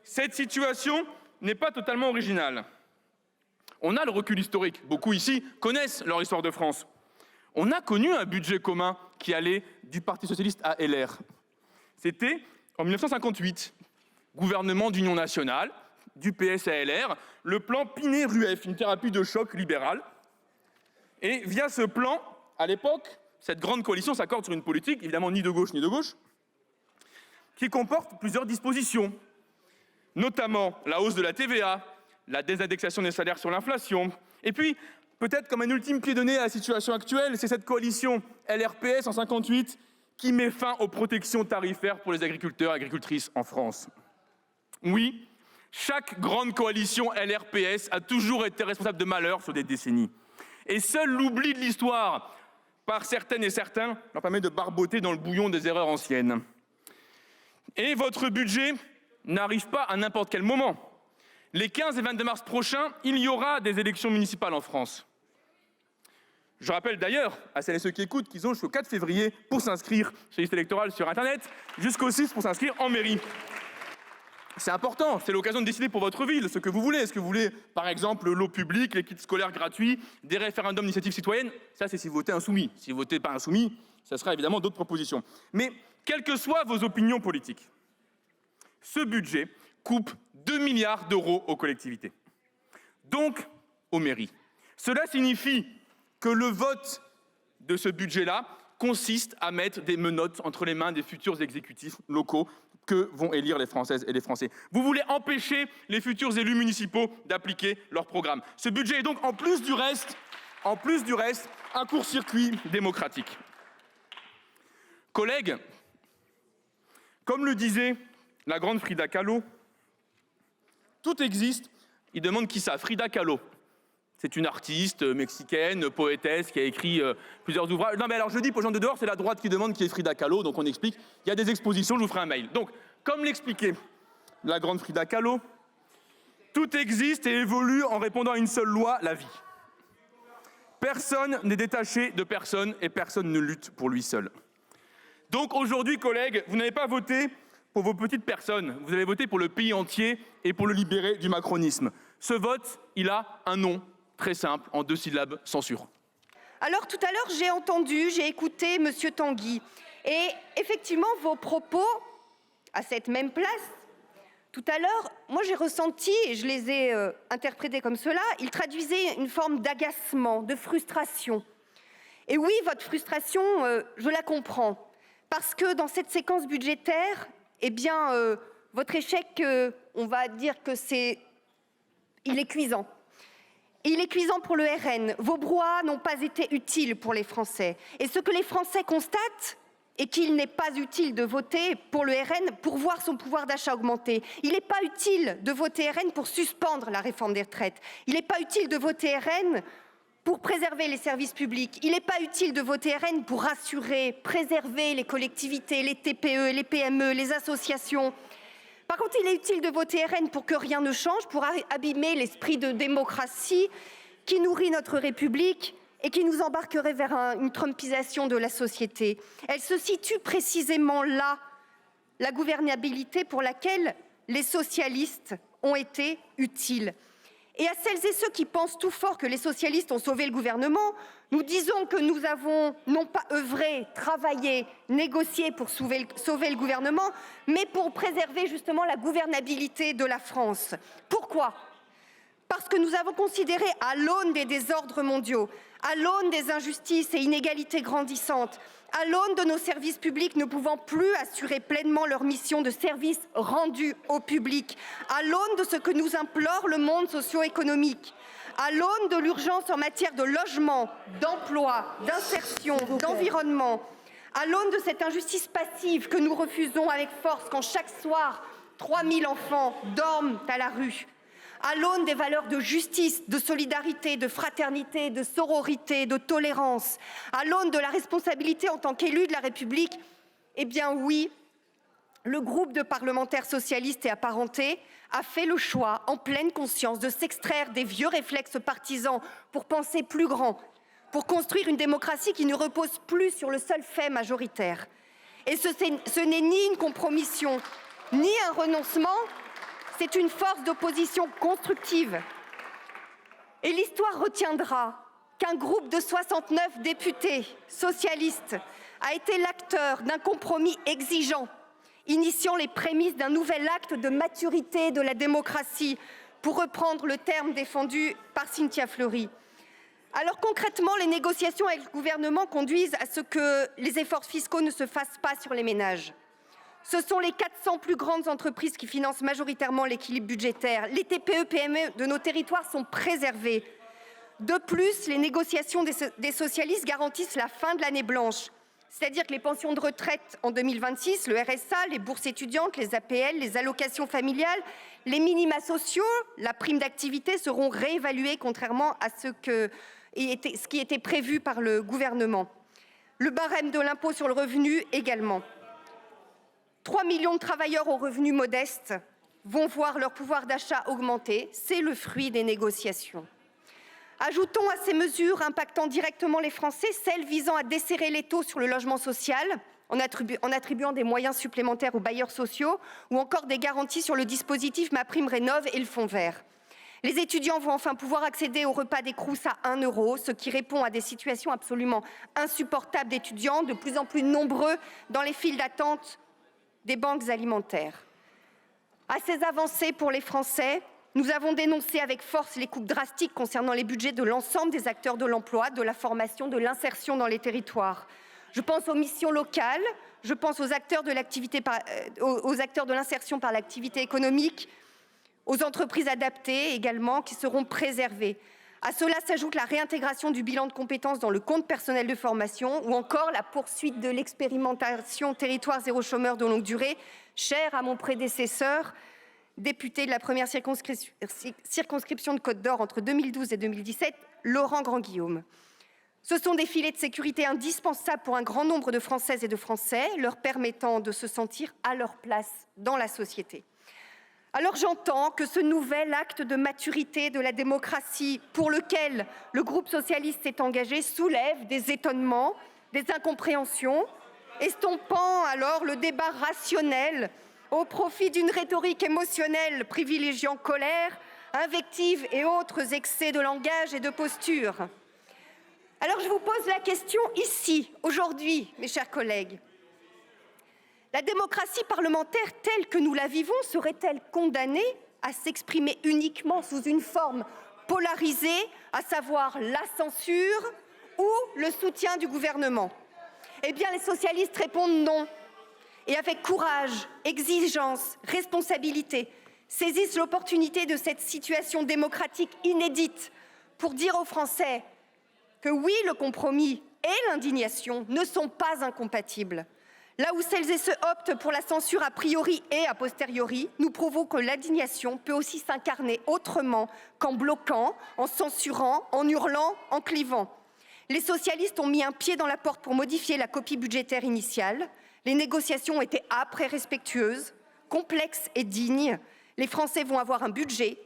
cette situation n'est pas totalement originale. On a le recul historique. Beaucoup ici connaissent leur histoire de France. On a connu un budget commun qui allait du Parti socialiste à LR. C'était en 1958. Gouvernement d'union nationale, du PS à LR, le plan Pinet-Rueff, une thérapie de choc libérale. Et via ce plan, à l'époque, cette grande coalition s'accorde sur une politique, évidemment ni de gauche, qui comporte plusieurs dispositions, notamment la hausse de la TVA, la désindexation des salaires sur l'inflation. Et puis, peut-être comme un ultime pied de nez à la situation actuelle, c'est cette coalition LRPS en 58 qui met fin aux protections tarifaires pour les agriculteurs et agricultrices en France. Oui, chaque grande coalition LRPS a toujours été responsable de malheurs sur des décennies. Et seul l'oubli de l'histoire par certaines et certains leur permet de barboter dans le bouillon des erreurs anciennes. Et votre budget n'arrive pas à n'importe quel moment. Les 15 et 22 mars prochains, il y aura des élections municipales en France. Je rappelle d'ailleurs à celles et ceux qui écoutent qu'ils ont jusqu'au 4 février pour s'inscrire sur les listes électorales sur Internet, jusqu'au 6 pour s'inscrire en mairie. C'est important, c'est l'occasion de décider pour votre ville ce que vous voulez. Est-ce que vous voulez, par exemple, l'eau publique, les kits scolaires gratuits, des référendums d'initiative citoyenne? Ça, c'est si vous votez insoumis. Si vous votez pas insoumis, ça sera évidemment d'autres propositions. Mais quelles que soient vos opinions politiques, ce budget coupe 2 milliards d'euros aux collectivités, donc aux mairies. Cela signifie que le vote de ce budget-là consiste à mettre des menottes entre les mains des futurs exécutifs locaux que vont élire les Françaises et les Français. Vous voulez empêcher les futurs élus municipaux d'appliquer leur programme. Ce budget est donc, en plus du reste, un court-circuit démocratique. Collègues, comme le disait la grande Frida Kahlo, tout existe, il demande qui ça, Frida Kahlo. C'est une artiste mexicaine, poétesse, qui a écrit plusieurs ouvrages. Non mais alors je dis pour les gens de dehors, c'est la droite qui demande qui est Frida Kahlo, donc on explique. Il y a des expositions, je vous ferai un mail. Donc, comme l'expliquait la grande Frida Kahlo, tout existe et évolue en répondant à une seule loi, la vie. Personne n'est détaché de personne et personne ne lutte pour lui seul. Donc aujourd'hui, collègues, vous n'avez pas voté pour vos petites personnes, vous avez voté pour le pays entier et pour le libérer du macronisme. Ce vote, il a un nom très simple, en 2 syllabes, censure. Alors tout à l'heure, j'ai écouté M. Tanguy. Et effectivement, vos propos, à cette même place, tout à l'heure, moi j'ai ressenti, et je les ai interprétés comme cela, ils traduisaient une forme d'agacement, de frustration. Et oui, votre frustration, je la comprends. Parce que dans cette séquence budgétaire, eh bien, votre échec, on va dire que il est cuisant. Il est cuisant pour le RN. Vos brouhahas n'ont pas été utiles pour les Français. Et ce que les Français constatent est qu'il n'est pas utile de voter pour le RN pour voir son pouvoir d'achat augmenter. Il n'est pas utile de voter RN pour suspendre la réforme des retraites. Il n'est pas utile de voter RN pour préserver les services publics. Il n'est pas utile de voter RN pour rassurer, préserver les collectivités, les TPE, les PME, les associations. Par contre, il est utile de voter RN pour que rien ne change, pour abîmer l'esprit de démocratie qui nourrit notre République et qui nous embarquerait vers une trumpisation de la société. Elle se situe précisément là, la gouvernabilité pour laquelle les socialistes ont été utiles. Et à celles et ceux qui pensent tout fort que les socialistes ont sauvé le gouvernement, nous disons que nous avons non pas œuvré, travaillé, négocié pour sauver le gouvernement, mais pour préserver justement la gouvernabilité de la France. Pourquoi ? Parce que nous avons considéré, à l'aune des désordres mondiaux, à l'aune des injustices et inégalités grandissantes, à l'aune de nos services publics ne pouvant plus assurer pleinement leur mission de service rendu au public, à l'aune de ce que nous implore le monde socio-économique, à l'aune de l'urgence en matière de logement, d'emploi, d'insertion, d'environnement, à l'aune de cette injustice passive que nous refusons avec force quand chaque soir 3000 enfants dorment à la rue, à l'aune des valeurs de justice, de solidarité, de fraternité, de sororité, de tolérance, à l'aune de la responsabilité en tant qu'élu de la République, eh bien oui, le groupe de parlementaires socialistes et apparentés a fait le choix, en pleine conscience, de s'extraire des vieux réflexes partisans pour penser plus grand, pour construire une démocratie qui ne repose plus sur le seul fait majoritaire. Et ce n'est ni une compromission, ni un renoncement, c'est une force d'opposition constructive. Et l'histoire retiendra qu'un groupe de 69 députés socialistes a été l'acteur d'un compromis exigeant, initiant les prémices d'un nouvel acte de maturité de la démocratie, pour reprendre le terme défendu par Cynthia Fleury. Alors concrètement, les négociations avec le gouvernement conduisent à ce que les efforts fiscaux ne se fassent pas sur les ménages. Ce sont les 400 plus grandes entreprises qui financent majoritairement l'équilibre budgétaire. Les TPE-PME de nos territoires sont préservées. De plus, les négociations des socialistes garantissent la fin de l'année blanche. C'est-à-dire que les pensions de retraite en 2026, le RSA, les bourses étudiantes, les APL, les allocations familiales, les minima sociaux, la prime d'activité seront réévalués contrairement à ce qui était prévu par le gouvernement. Le barème de l'impôt sur le revenu également. 3 millions de travailleurs aux revenus modestes vont voir leur pouvoir d'achat augmenter. C'est le fruit des négociations. Ajoutons à ces mesures impactant directement les Français celles visant à desserrer l'étau sur le logement social en attribuant des moyens supplémentaires aux bailleurs sociaux ou encore des garanties sur le dispositif MaPrimeRénov' et le fonds vert. Les étudiants vont enfin pouvoir accéder au repas des Crous à 1 €, ce qui répond à des situations absolument insupportables d'étudiants, de plus en plus nombreux dans les files d'attente des banques alimentaires. À ces avancées pour les Français, nous avons dénoncé avec force les coupes drastiques concernant les budgets de l'ensemble des acteurs de l'emploi, de la formation, de l'insertion dans les territoires. Je pense aux missions locales, Je pense aux acteurs de l'insertion par l'activité économique, aux entreprises adaptées également, qui seront préservées. À cela s'ajoute la réintégration du bilan de compétences dans le compte personnel de formation ou encore la poursuite de l'expérimentation territoire zéro chômeur de longue durée, chère à mon prédécesseur, député de la première circonscription de Côte d'Or entre 2012 et 2017, Laurent Grandguillaume. Ce sont des filets de sécurité indispensables pour un grand nombre de Françaises et de Français, leur permettant de se sentir à leur place dans la société. Alors j'entends que ce nouvel acte de maturité de la démocratie pour lequel le groupe socialiste s'est engagé soulève des étonnements, des incompréhensions, estompant alors le débat rationnel au profit d'une rhétorique émotionnelle privilégiant colère, invective et autres excès de langage et de posture. Alors je vous pose la question ici, aujourd'hui, mes chers collègues. La démocratie parlementaire telle que nous la vivons serait-elle condamnée à s'exprimer uniquement sous une forme polarisée, à savoir la censure ou le soutien du gouvernement? Eh bien, les socialistes répondent non. Et avec courage, exigence, responsabilité, saisissent l'opportunité de cette situation démocratique inédite pour dire aux Français que oui, le compromis et l'indignation ne sont pas incompatibles. Là où celles et ceux optent pour la censure a priori et a posteriori, nous prouvons que l'indignation peut aussi s'incarner autrement qu'en bloquant, en censurant, en hurlant, en clivant. Les socialistes ont mis un pied dans la porte pour modifier la copie budgétaire initiale. Les négociations étaient âpres et respectueuses, complexes et dignes. Les Français vont avoir un budget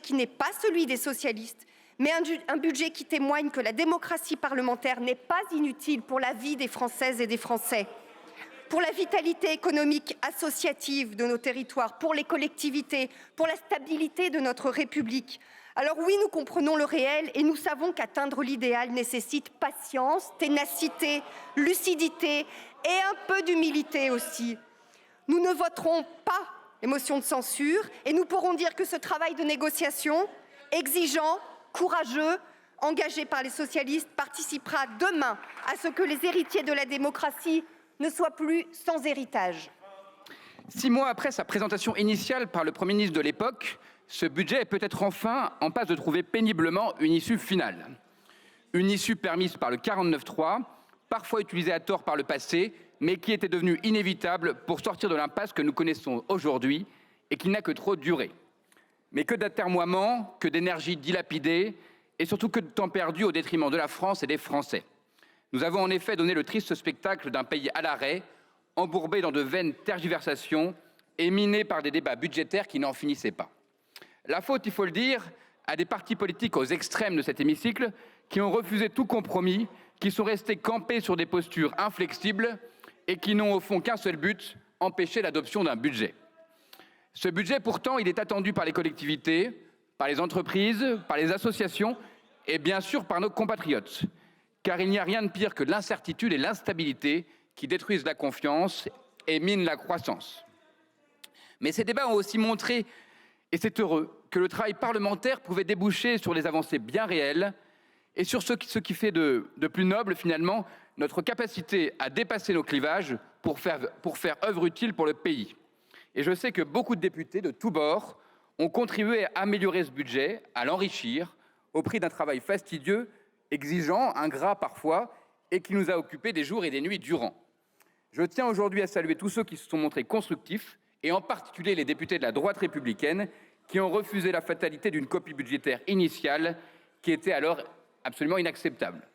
qui n'est pas celui des socialistes, mais un budget qui témoigne que la démocratie parlementaire n'est pas inutile pour la vie des Françaises et des Français, pour la vitalité économique associative de nos territoires, pour les collectivités, pour la stabilité de notre République. Alors oui, nous comprenons le réel et nous savons qu'atteindre l'idéal nécessite patience, ténacité, lucidité et un peu d'humilité aussi. Nous ne voterons pas les motions de censure et nous pourrons dire que ce travail de négociation, exigeant, courageux, engagé par les socialistes, participera demain à ce que les héritiers de la démocratie ne soient plus sans héritage. 6 mois après sa présentation initiale par le Premier ministre de l'époque, ce budget est peut-être enfin en passe de trouver péniblement une issue finale. Une issue permise par le 49.3, parfois utilisée à tort par le passé, mais qui était devenue inévitable pour sortir de l'impasse que nous connaissons aujourd'hui et qui n'a que trop duré. Mais que d'atermoiements, que d'énergie dilapidée et surtout que de temps perdu au détriment de la France et des Français. Nous avons en effet donné le triste spectacle d'un pays à l'arrêt, embourbé dans de vaines tergiversations et miné par des débats budgétaires qui n'en finissaient pas. La faute, il faut le dire, à des partis politiques aux extrêmes de cet hémicycle qui ont refusé tout compromis, qui sont restés campés sur des postures inflexibles et qui n'ont au fond qu'un seul but, empêcher l'adoption d'un budget. Ce budget, pourtant, il est attendu par les collectivités, par les entreprises, par les associations et bien sûr par nos compatriotes. Car il n'y a rien de pire que l'incertitude et l'instabilité qui détruisent la confiance et minent la croissance. Mais ces débats ont aussi montré, et c'est heureux, que le travail parlementaire pouvait déboucher sur des avancées bien réelles et sur ce qui fait de plus noble, finalement, notre capacité à dépasser nos clivages pour faire œuvre utile pour le pays. Et je sais que beaucoup de députés de tous bords ont contribué à améliorer ce budget, à l'enrichir, au prix d'un travail fastidieux, exigeant, ingrat parfois, et qui nous a occupés des jours et des nuits durant. Je tiens aujourd'hui à saluer tous ceux qui se sont montrés constructifs, et en particulier les députés de la droite républicaine, qui ont refusé la fatalité d'une copie budgétaire initiale qui était alors absolument inacceptable.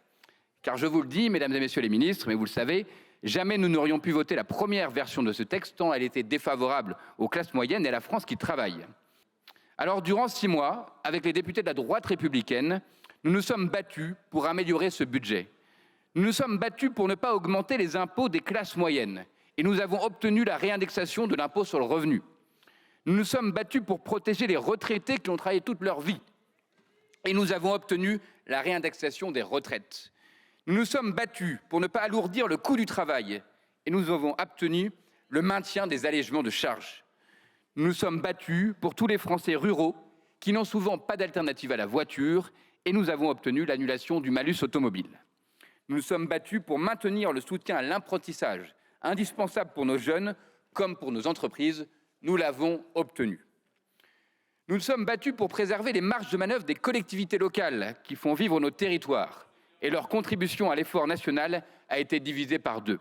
Car je vous le dis, mesdames et messieurs les ministres, mais vous le savez, jamais nous n'aurions pu voter la première version de ce texte, tant elle était défavorable aux classes moyennes et à la France qui travaille. Alors, durant 6 mois, avec les députés de la droite républicaine, nous nous sommes battus pour améliorer ce budget. Nous nous sommes battus pour ne pas augmenter les impôts des classes moyennes. Et nous avons obtenu la réindexation de l'impôt sur le revenu. Nous nous sommes battus pour protéger les retraités qui ont travaillé toute leur vie. Et nous avons obtenu la réindexation des retraites. Nous nous sommes battus pour ne pas alourdir le coût du travail. Et nous avons obtenu le maintien des allégements de charges. Nous nous sommes battus pour tous les Français ruraux qui n'ont souvent pas d'alternative à la voiture. Et nous avons obtenu l'annulation du malus automobile. Nous nous sommes battus pour maintenir le soutien à l'apprentissage, indispensable pour nos jeunes comme pour nos entreprises. Nous l'avons obtenu. Nous nous sommes battus pour préserver les marges de manœuvre des collectivités locales qui font vivre nos territoires, et leur contribution à l'effort national a été divisée par 2.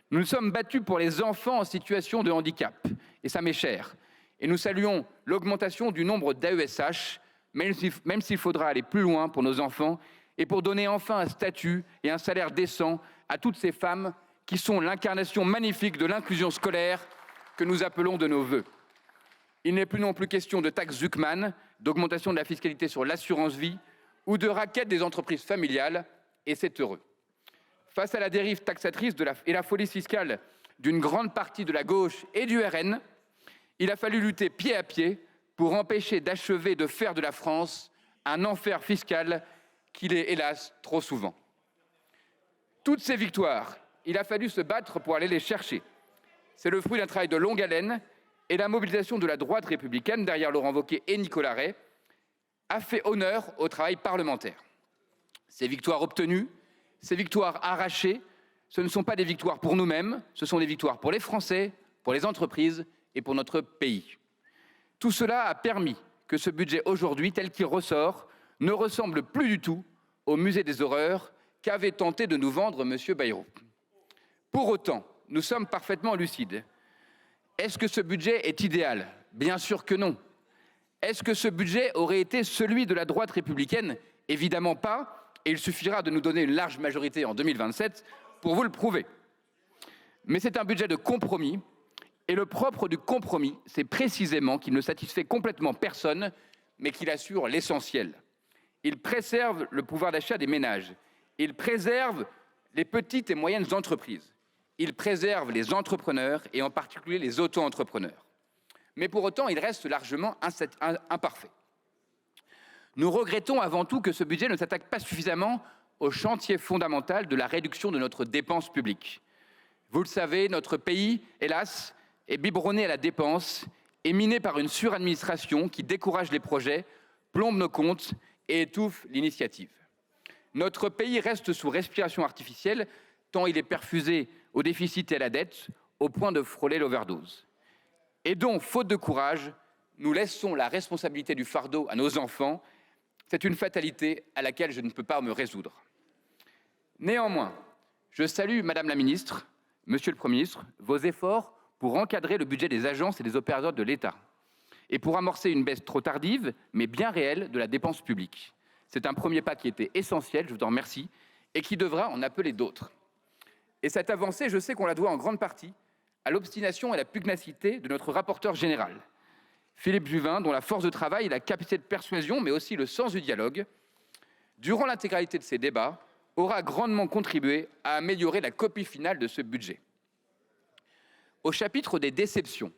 Nous nous sommes battus pour les enfants en situation de handicap, et ça m'est cher. Et nous saluons l'augmentation du nombre d'AESH, même s'il faudra aller plus loin pour nos enfants et pour donner enfin un statut et un salaire décent à toutes ces femmes qui sont l'incarnation magnifique de l'inclusion scolaire que nous appelons de nos vœux. Il n'est plus non plus question de taxe Zuckman, d'augmentation de la fiscalité sur l'assurance vie ou de raquette des entreprises familiales, et c'est heureux. Face à la dérive taxatrice et la folie fiscale d'une grande partie de la gauche et du RN, il a fallu lutter pied à pied pour empêcher d'achever de faire de la France un enfer fiscal qu'il est, hélas, trop souvent. Toutes ces victoires, il a fallu se battre pour aller les chercher. C'est le fruit d'un travail de longue haleine, et la mobilisation de la droite républicaine, derrière Laurent Wauquiez et Nicolas Ray, a fait honneur au travail parlementaire. Ces victoires obtenues, ces victoires arrachées, ce ne sont pas des victoires pour nous-mêmes, ce sont des victoires pour les Français, pour les entreprises et pour notre pays. Tout cela a permis que ce budget aujourd'hui, tel qu'il ressort, ne ressemble plus du tout au musée des horreurs qu'avait tenté de nous vendre M. Bayrou. Pour autant, nous sommes parfaitement lucides. Est-ce que ce budget est idéal? Bien sûr que non. Est-ce que ce budget aurait été celui de la droite républicaine? Évidemment pas, et il suffira de nous donner une large majorité en 2027 pour vous le prouver. Mais c'est un budget de compromis, et le propre du compromis, c'est précisément qu'il ne satisfait complètement personne, mais qu'il assure l'essentiel. Il préserve le pouvoir d'achat des ménages, il préserve les petites et moyennes entreprises, il préserve les entrepreneurs, et en particulier les auto-entrepreneurs. Mais pour autant, il reste largement imparfait. Nous regrettons avant tout que ce budget ne s'attaque pas suffisamment au chantier fondamental de la réduction de notre dépense publique. Vous le savez, notre pays, hélas, est biberonné à la dépense et miné par une suradministration qui décourage les projets, plombe nos comptes et étouffe l'initiative. Notre pays reste sous respiration artificielle, tant il est perfusé au déficit et à la dette, au point de frôler l'overdose. Et donc, faute de courage, nous laissons la responsabilité du fardeau à nos enfants. C'est une fatalité à laquelle je ne peux pas me résoudre. Néanmoins, je salue, Madame la Ministre, Monsieur le Premier ministre, vos efforts pour encadrer le budget des agences et des opérateurs de l'État et pour amorcer une baisse trop tardive, mais bien réelle, de la dépense publique. C'est un premier pas qui était essentiel, je vous en remercie, et qui devra en appeler d'autres. Et cette avancée, je sais qu'on la doit en grande partie à l'obstination et à la pugnacité de notre rapporteur général, Philippe Juvin, dont la force de travail et la capacité de persuasion, mais aussi le sens du dialogue, durant l'intégralité de ces débats, aura grandement contribué à améliorer la copie finale de ce budget. Au chapitre des déceptions,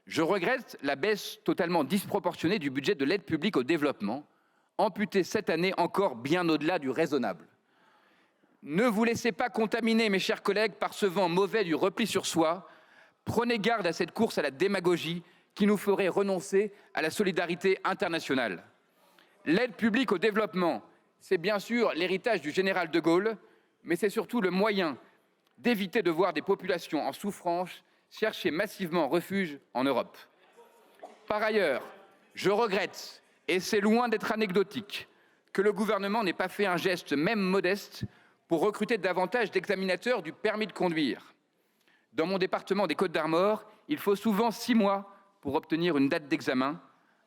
je regrette la baisse totalement disproportionnée du budget de l'aide publique au développement, amputé cette année encore bien au-delà du raisonnable. Ne vous laissez pas contaminer, mes chers collègues, par ce vent mauvais du repli sur soi. Prenez garde à cette course à la démagogie qui nous ferait renoncer à la solidarité internationale. L'aide publique au développement, c'est bien sûr l'héritage du général de Gaulle, mais c'est surtout le moyen d'éviter de voir des populations en souffrance chercher massivement refuge en Europe. Par ailleurs, je regrette, et c'est loin d'être anecdotique, que le gouvernement n'ait pas fait un geste, même modeste, pour recruter davantage d'examinateurs du permis de conduire. Dans mon département des Côtes-d'Armor, il faut souvent 6 mois pour obtenir une date d'examen.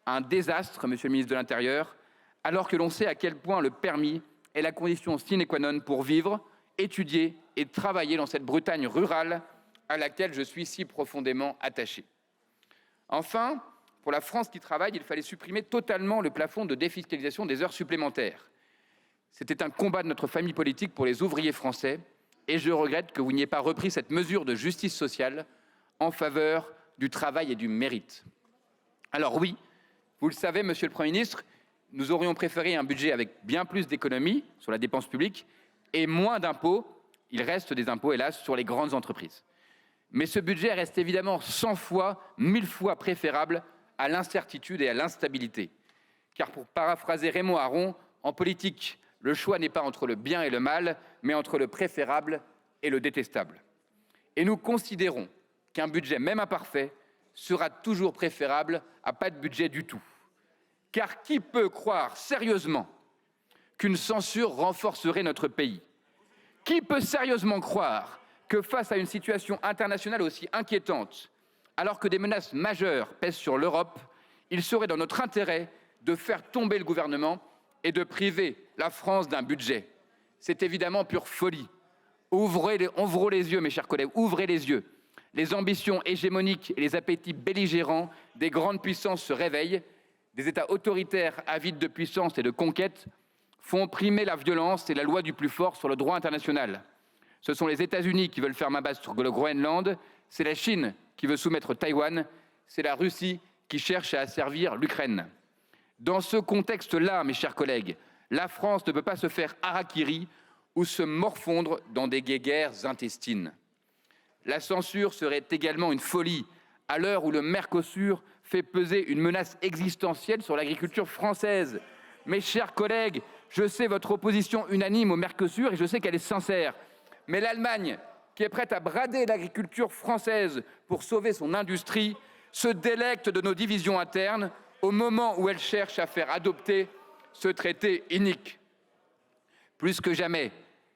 Un désastre, Monsieur le ministre de l'Intérieur, alors que l'on sait à quel point le permis est la condition sine qua non pour vivre, étudier et travailler dans cette Bretagne rurale à laquelle je suis si profondément attaché. Enfin, pour la France qui travaille, il fallait supprimer totalement le plafond de défiscalisation des heures supplémentaires. C'était un combat de notre famille politique pour les ouvriers français, et je regrette que vous n'ayez pas repris cette mesure de justice sociale en faveur du travail et du mérite. Alors oui, vous le savez, Monsieur le Premier ministre, nous aurions préféré un budget avec bien plus d'économies sur la dépense publique et moins d'impôts. Il reste des impôts, hélas, sur les grandes entreprises. Mais ce budget reste évidemment 100 fois, 1000 fois préférable à l'incertitude et à l'instabilité. Car pour paraphraser Raymond Aron, en politique, Le choix n'est pas entre le bien et le mal, mais entre le préférable et le détestable. Et nous considérons qu'un budget, même imparfait, sera toujours préférable à pas de budget du tout. Car qui peut croire sérieusement qu'une censure renforcerait notre pays? Qui peut sérieusement croire que face à une situation internationale aussi inquiétante, alors que des menaces majeures pèsent sur l'Europe, il serait dans notre intérêt de faire tomber le gouvernement et de priver la France d'un budget? C'est évidemment pure folie. Ouvrez les yeux, mes chers collègues, ouvrez les yeux. Les ambitions hégémoniques et les appétits belligérants des grandes puissances se réveillent. Des États autoritaires avides de puissance et de conquête font primer la violence et la loi du plus fort sur le droit international. Ce sont les États-Unis qui veulent faire main basse sur le Groenland, c'est la Chine qui veut soumettre Taïwan, c'est la Russie qui cherche à asservir l'Ukraine. Dans ce contexte-là, mes chers collègues, la France ne peut pas se faire harakiri ou se morfondre dans des guéguerres intestines. La censure serait également une folie à l'heure où le Mercosur fait peser une menace existentielle sur l'agriculture française. Mes chers collègues, je sais votre opposition unanime au Mercosur et je sais qu'elle est sincère. Mais l'Allemagne, qui est prête à brader l'agriculture française pour sauver son industrie, se délecte de nos divisions internes au moment où elle cherche à faire adopter ce traité inique. Plus que jamais,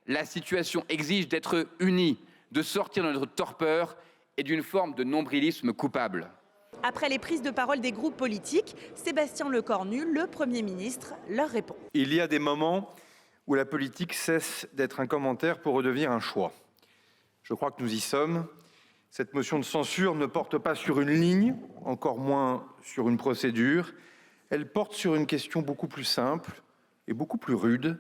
la situation exige d'être unis, de sortir de notre torpeur et d'une forme de nombrilisme coupable. Après les prises de parole des groupes politiques, Sébastien Lecornu, le Premier ministre, leur répond. Il y a des moments où la politique cesse d'être un commentaire pour redevenir un choix. Je crois que nous y sommes. Cette motion de censure ne porte pas sur une ligne, encore moins sur une procédure. Elle porte sur une question beaucoup plus simple et beaucoup plus rude.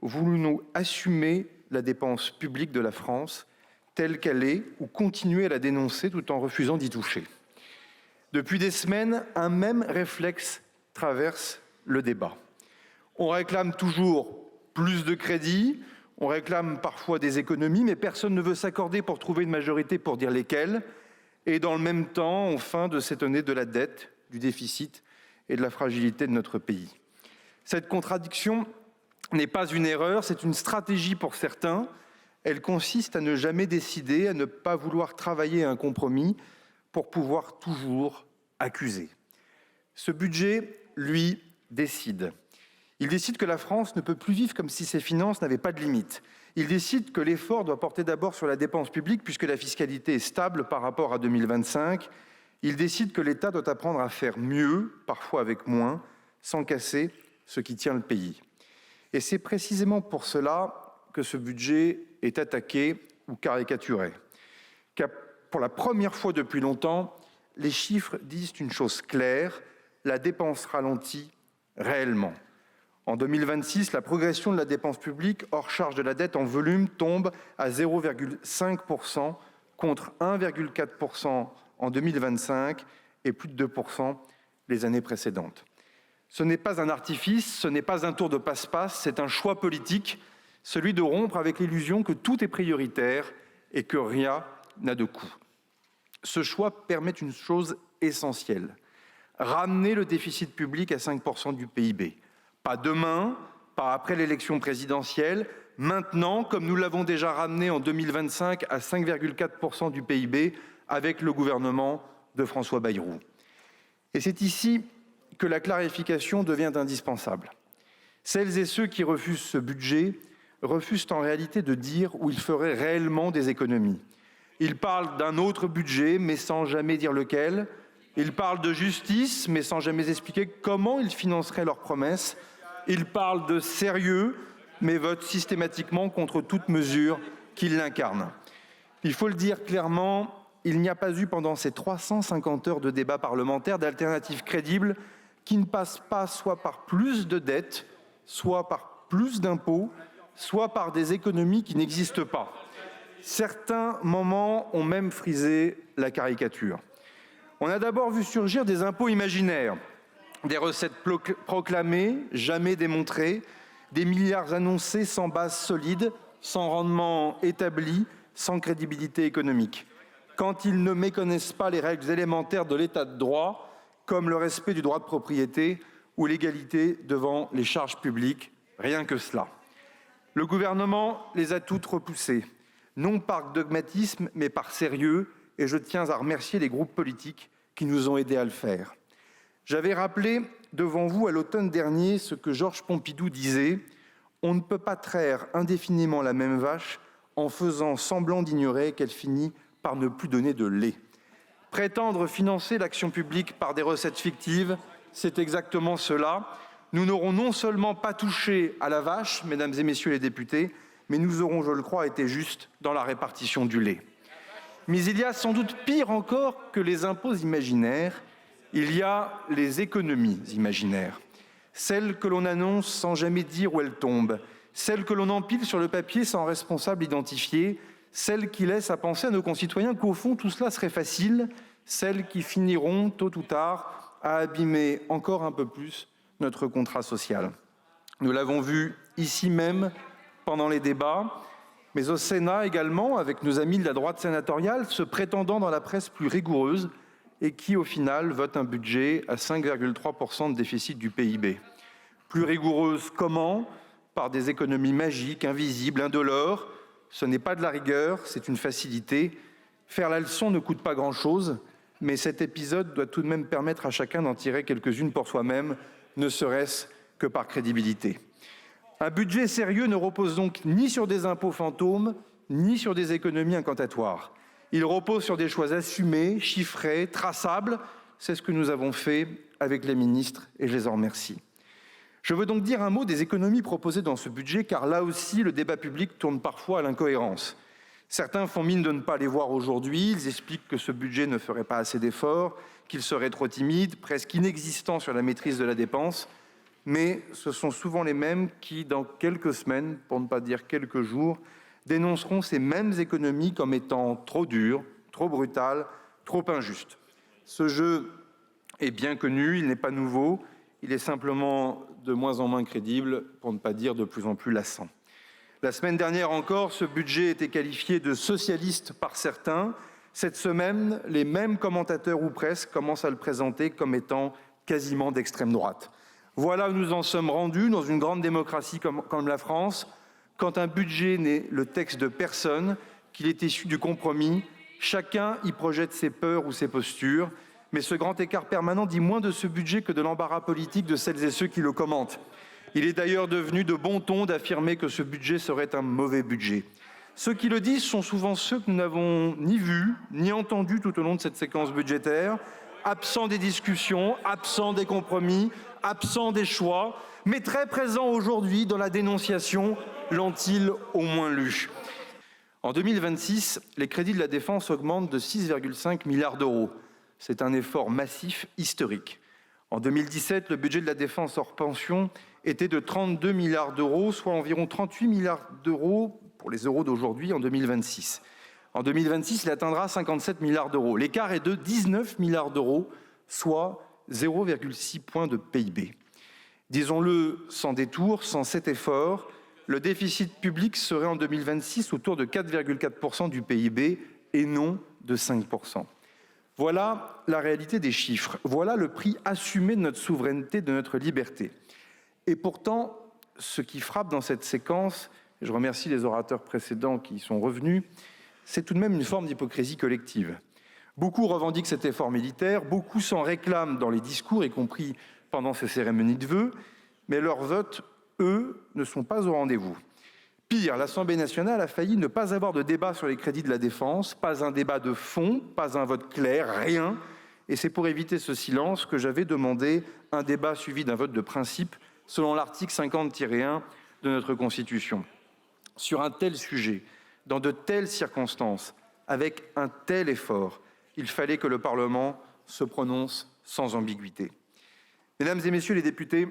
Voulons-nous assumer la dépense publique de la France telle qu'elle est ou continuer à la dénoncer tout en refusant d'y toucher? Depuis des semaines, un même réflexe traverse le débat. On réclame toujours plus de crédits, on réclame parfois des économies, mais personne ne veut s'accorder pour trouver une majorité pour dire lesquelles. Et dans le même temps, on feint de s'étonner de la dette, du déficit et de la fragilité de notre pays. Cette contradiction n'est pas une erreur, c'est une stratégie pour certains. Elle consiste à ne jamais décider, à ne pas vouloir travailler à un compromis pour pouvoir toujours accuser. Ce budget, lui, décide. Il décide que la France ne peut plus vivre comme si ses finances n'avaient pas de limite. Il décide que l'effort doit porter d'abord sur la dépense publique puisque la fiscalité est stable par rapport à 2025. Il décide que l'État doit apprendre à faire mieux, parfois avec moins, sans casser ce qui tient le pays. Et c'est précisément pour cela que ce budget est attaqué ou caricaturé. Car pour la première fois depuis longtemps, les chiffres disent une chose claire, la dépense ralentit réellement. En 2026, la progression de la dépense publique hors charge de la dette en volume tombe à 0,5% contre 1,4% en 2025 et plus de 2% les années précédentes. Ce n'est pas un artifice, ce n'est pas un tour de passe-passe, c'est un choix politique, celui de rompre avec l'illusion que tout est prioritaire et que rien n'a de coût. Ce choix permet une chose essentielle, ramener le déficit public à 5% du PIB. Pas demain, pas après l'élection présidentielle, maintenant, comme nous l'avons déjà ramené en 2025 à 5,4% du PIB avec le gouvernement de François Bayrou. Et c'est ici que la clarification devient indispensable. Celles et ceux qui refusent ce budget refusent en réalité de dire où ils feraient réellement des économies. Ils parlent d'un autre budget, mais sans jamais dire lequel. Ils parlent de justice, mais sans jamais expliquer comment ils financeraient leurs promesses. Ils parlent de sérieux, mais votent systématiquement contre toute mesure qui l'incarne. Il faut le dire clairement, il n'y a pas eu pendant ces 350 heures de débat parlementaire d'alternative crédible qui ne passe pas soit par plus de dettes, soit par plus d'impôts, soit par des économies qui n'existent pas. Certains moments ont même frisé la caricature. On a d'abord vu surgir des impôts imaginaires, des recettes proclamées, jamais démontrées, des milliards annoncés sans base solide, sans rendement établi, sans crédibilité économique. Quand ils ne méconnaissent pas les règles élémentaires de l'état de droit, comme le respect du droit de propriété ou l'égalité devant les charges publiques, rien que cela. Le gouvernement les a toutes repoussées, non par dogmatisme, mais par sérieux, et je tiens à remercier les groupes politiques qui nous ont aidés à le faire. J'avais rappelé devant vous à l'automne dernier ce que Georges Pompidou disait : on ne peut pas traire indéfiniment la même vache en faisant semblant d'ignorer qu'elle finit par ne plus donner de lait. Prétendre financer l'action publique par des recettes fictives, c'est exactement cela. Nous n'aurons non seulement pas touché à la vache, mesdames et messieurs les députés, mais nous aurons, je le crois, été justes dans la répartition du lait. Mais il y a sans doute pire encore que les impôts imaginaires, il y a les économies imaginaires. Celles que l'on annonce sans jamais dire où elles tombent, celles que l'on empile sur le papier sans responsable identifié, celles qui laissent à penser à nos concitoyens qu'au fond tout cela serait facile, celles qui finiront tôt ou tard à abîmer encore un peu plus notre contrat social. Nous l'avons vu ici même pendant les débats, mais au Sénat également, avec nos amis de la droite sénatoriale, se prétendant dans la presse plus rigoureuse et qui, au final, votent un budget à 5,3% de déficit du PIB. Plus rigoureuse comment ? Par des économies magiques, invisibles, indolores. Ce n'est pas de la rigueur, c'est une facilité. Faire la leçon ne coûte pas grand-chose, mais cet épisode doit tout de même permettre à chacun d'en tirer quelques-unes pour soi-même, ne serait-ce que par crédibilité. Un budget sérieux ne repose donc ni sur des impôts fantômes, ni sur des économies incantatoires. Il repose sur des choix assumés, chiffrés, traçables. C'est ce que nous avons fait avec les ministres et je les en remercie. Je veux donc dire un mot des économies proposées dans ce budget, car là aussi, le débat public tourne parfois à l'incohérence. Certains font mine de ne pas les voir aujourd'hui. Ils expliquent que ce budget ne ferait pas assez d'efforts, qu'il serait trop timide, presque inexistant sur la maîtrise de la dépense. Mais ce sont souvent les mêmes qui, dans quelques semaines, pour ne pas dire quelques jours, dénonceront ces mêmes économies comme étant trop dures, trop brutales, trop injustes. Ce jeu est bien connu, il n'est pas nouveau, il est simplement de moins en moins crédible, pour ne pas dire de plus en plus lassant. La semaine dernière encore, ce budget était qualifié de socialiste par certains. Cette semaine, les mêmes commentateurs ou presque commencent à le présenter comme étant quasiment d'extrême droite. Voilà où nous en sommes rendus dans une grande démocratie comme la France. Quand un budget n'est le texte de personne, qu'il est issu du compromis, chacun y projette ses peurs ou ses postures. Mais ce grand écart permanent dit moins de ce budget que de l'embarras politique de celles et ceux qui le commentent. Il est d'ailleurs devenu de bon ton d'affirmer que ce budget serait un mauvais budget. Ceux qui le disent sont souvent ceux que nous n'avons ni vus ni entendus tout au long de cette séquence budgétaire, absents des discussions, absents des compromis, absents des choix, mais très présents aujourd'hui dans la dénonciation, l'ont-ils au moins lu. En 2026, les crédits de la défense augmentent de 6,5 milliards d'euros. C'est un effort massif historique. En 2017, le budget de la défense hors pension était de 32 milliards d'euros, soit environ 38 milliards d'euros pour les euros d'aujourd'hui en 2026. En 2026, il atteindra 57 milliards d'euros. L'écart est de 19 milliards d'euros, soit 0,6 points de PIB. Disons-le sans détour, sans cet effort, le déficit public serait en 2026 autour de 4,4% du PIB et non de 5%. Voilà la réalité des chiffres. Voilà le prix assumé de notre souveraineté, de notre liberté. Et pourtant, ce qui frappe dans cette séquence, et je remercie les orateurs précédents qui y sont revenus, c'est tout de même une forme d'hypocrisie collective. Beaucoup revendiquent cet effort militaire, beaucoup s'en réclament dans les discours, y compris pendant ces cérémonies de vœux, mais leurs votes, eux, ne sont pas au rendez-vous. Pire, l'Assemblée nationale a failli ne pas avoir de débat sur les crédits de la défense, pas un débat de fond, pas un vote clair, rien. Et c'est pour éviter ce silence que j'avais demandé un débat suivi d'un vote de principe selon l'article 50-1 de notre Constitution. Sur un tel sujet, dans de telles circonstances, avec un tel effort, il fallait que le Parlement se prononce sans ambiguïté. Mesdames et messieurs les députés,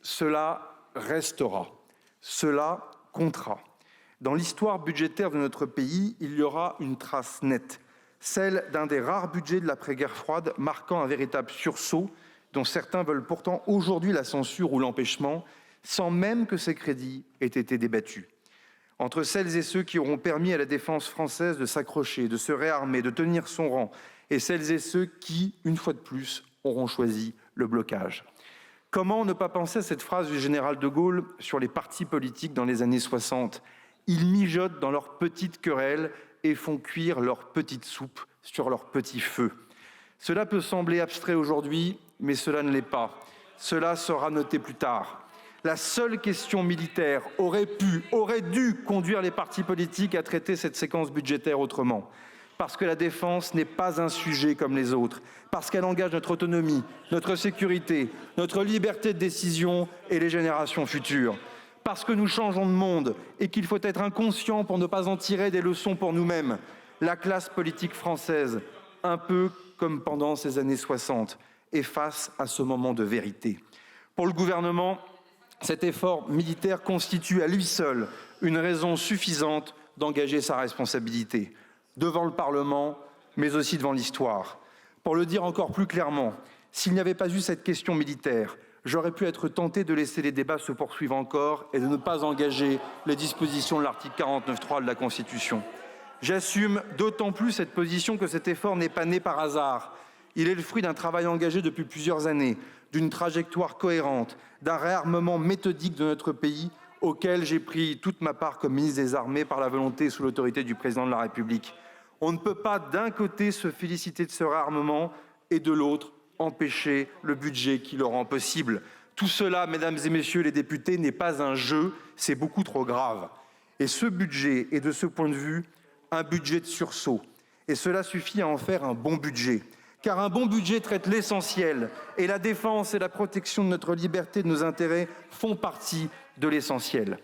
cela restera, cela comptera. Dans l'histoire budgétaire de notre pays, il y aura une trace nette, celle d'un des rares budgets de l'après-guerre froide marquant un véritable sursaut dont certains veulent pourtant aujourd'hui la censure ou l'empêchement, sans même que ces crédits aient été débattus. Entre celles et ceux qui auront permis à la défense française de s'accrocher, de se réarmer, de tenir son rang, et celles et ceux qui, une fois de plus, auront choisi le blocage. Comment ne pas penser à cette phrase du général de Gaulle sur les partis politiques dans les années 60 ? Ils mijotent dans leurs petites querelles et font cuire leur petite soupe sur leur petit feu. Cela peut sembler abstrait aujourd'hui, mais cela ne l'est pas. Cela sera noté plus tard. La seule question militaire aurait dû conduire les partis politiques à traiter cette séquence budgétaire autrement. Parce que la défense n'est pas un sujet comme les autres, parce qu'elle engage notre autonomie, notre sécurité, notre liberté de décision et les générations futures. Parce que nous changeons de monde et qu'il faut être inconscient pour ne pas en tirer des leçons pour nous-mêmes. La classe politique française, un peu comme pendant ces années 60, est face à ce moment de vérité. Pour le gouvernement, cet effort militaire constitue à lui seul une raison suffisante d'engager sa responsabilité, devant le Parlement, mais aussi devant l'histoire. Pour le dire encore plus clairement, s'il n'y avait pas eu cette question militaire, j'aurais pu être tenté de laisser les débats se poursuivre encore et de ne pas engager les dispositions de l'article 49.3 de la Constitution. J'assume d'autant plus cette position que cet effort n'est pas né par hasard. Il est le fruit d'un travail engagé depuis plusieurs années, d'une trajectoire cohérente, d'un réarmement méthodique de notre pays auquel j'ai pris toute ma part comme ministre des Armées par la volonté sous l'autorité du président de la République. On ne peut pas d'un côté se féliciter de ce réarmement et de l'autre empêcher le budget qui le rend possible. Tout cela, mesdames et messieurs les députés, n'est pas un jeu, c'est beaucoup trop grave. Et ce budget est de ce point de vue un budget de sursaut. Et cela suffit à en faire un bon budget. Car un bon budget traite l'essentiel et la défense et la protection de notre liberté et de nos intérêts font partie de l'essentiel.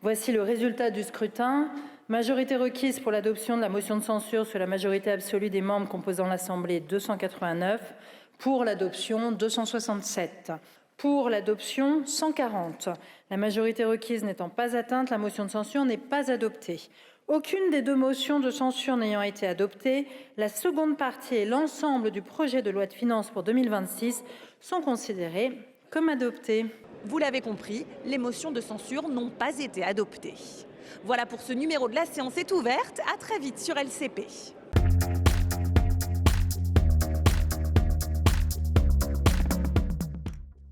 Voici le résultat du scrutin. Majorité requise pour l'adoption de la motion de censure sur la majorité absolue des membres composant l'Assemblée, 289. Pour l'adoption, 267. Pour l'adoption, 140. La majorité requise n'étant pas atteinte, la motion de censure n'est pas adoptée. Aucune des deux motions de censure n'ayant été adoptée, la seconde partie et l'ensemble du projet de loi de finances pour 2026 sont considérés comme adoptés. Vous l'avez compris, les motions de censure n'ont pas été adoptées. Voilà pour ce numéro de La séance est ouverte. À très vite sur LCP.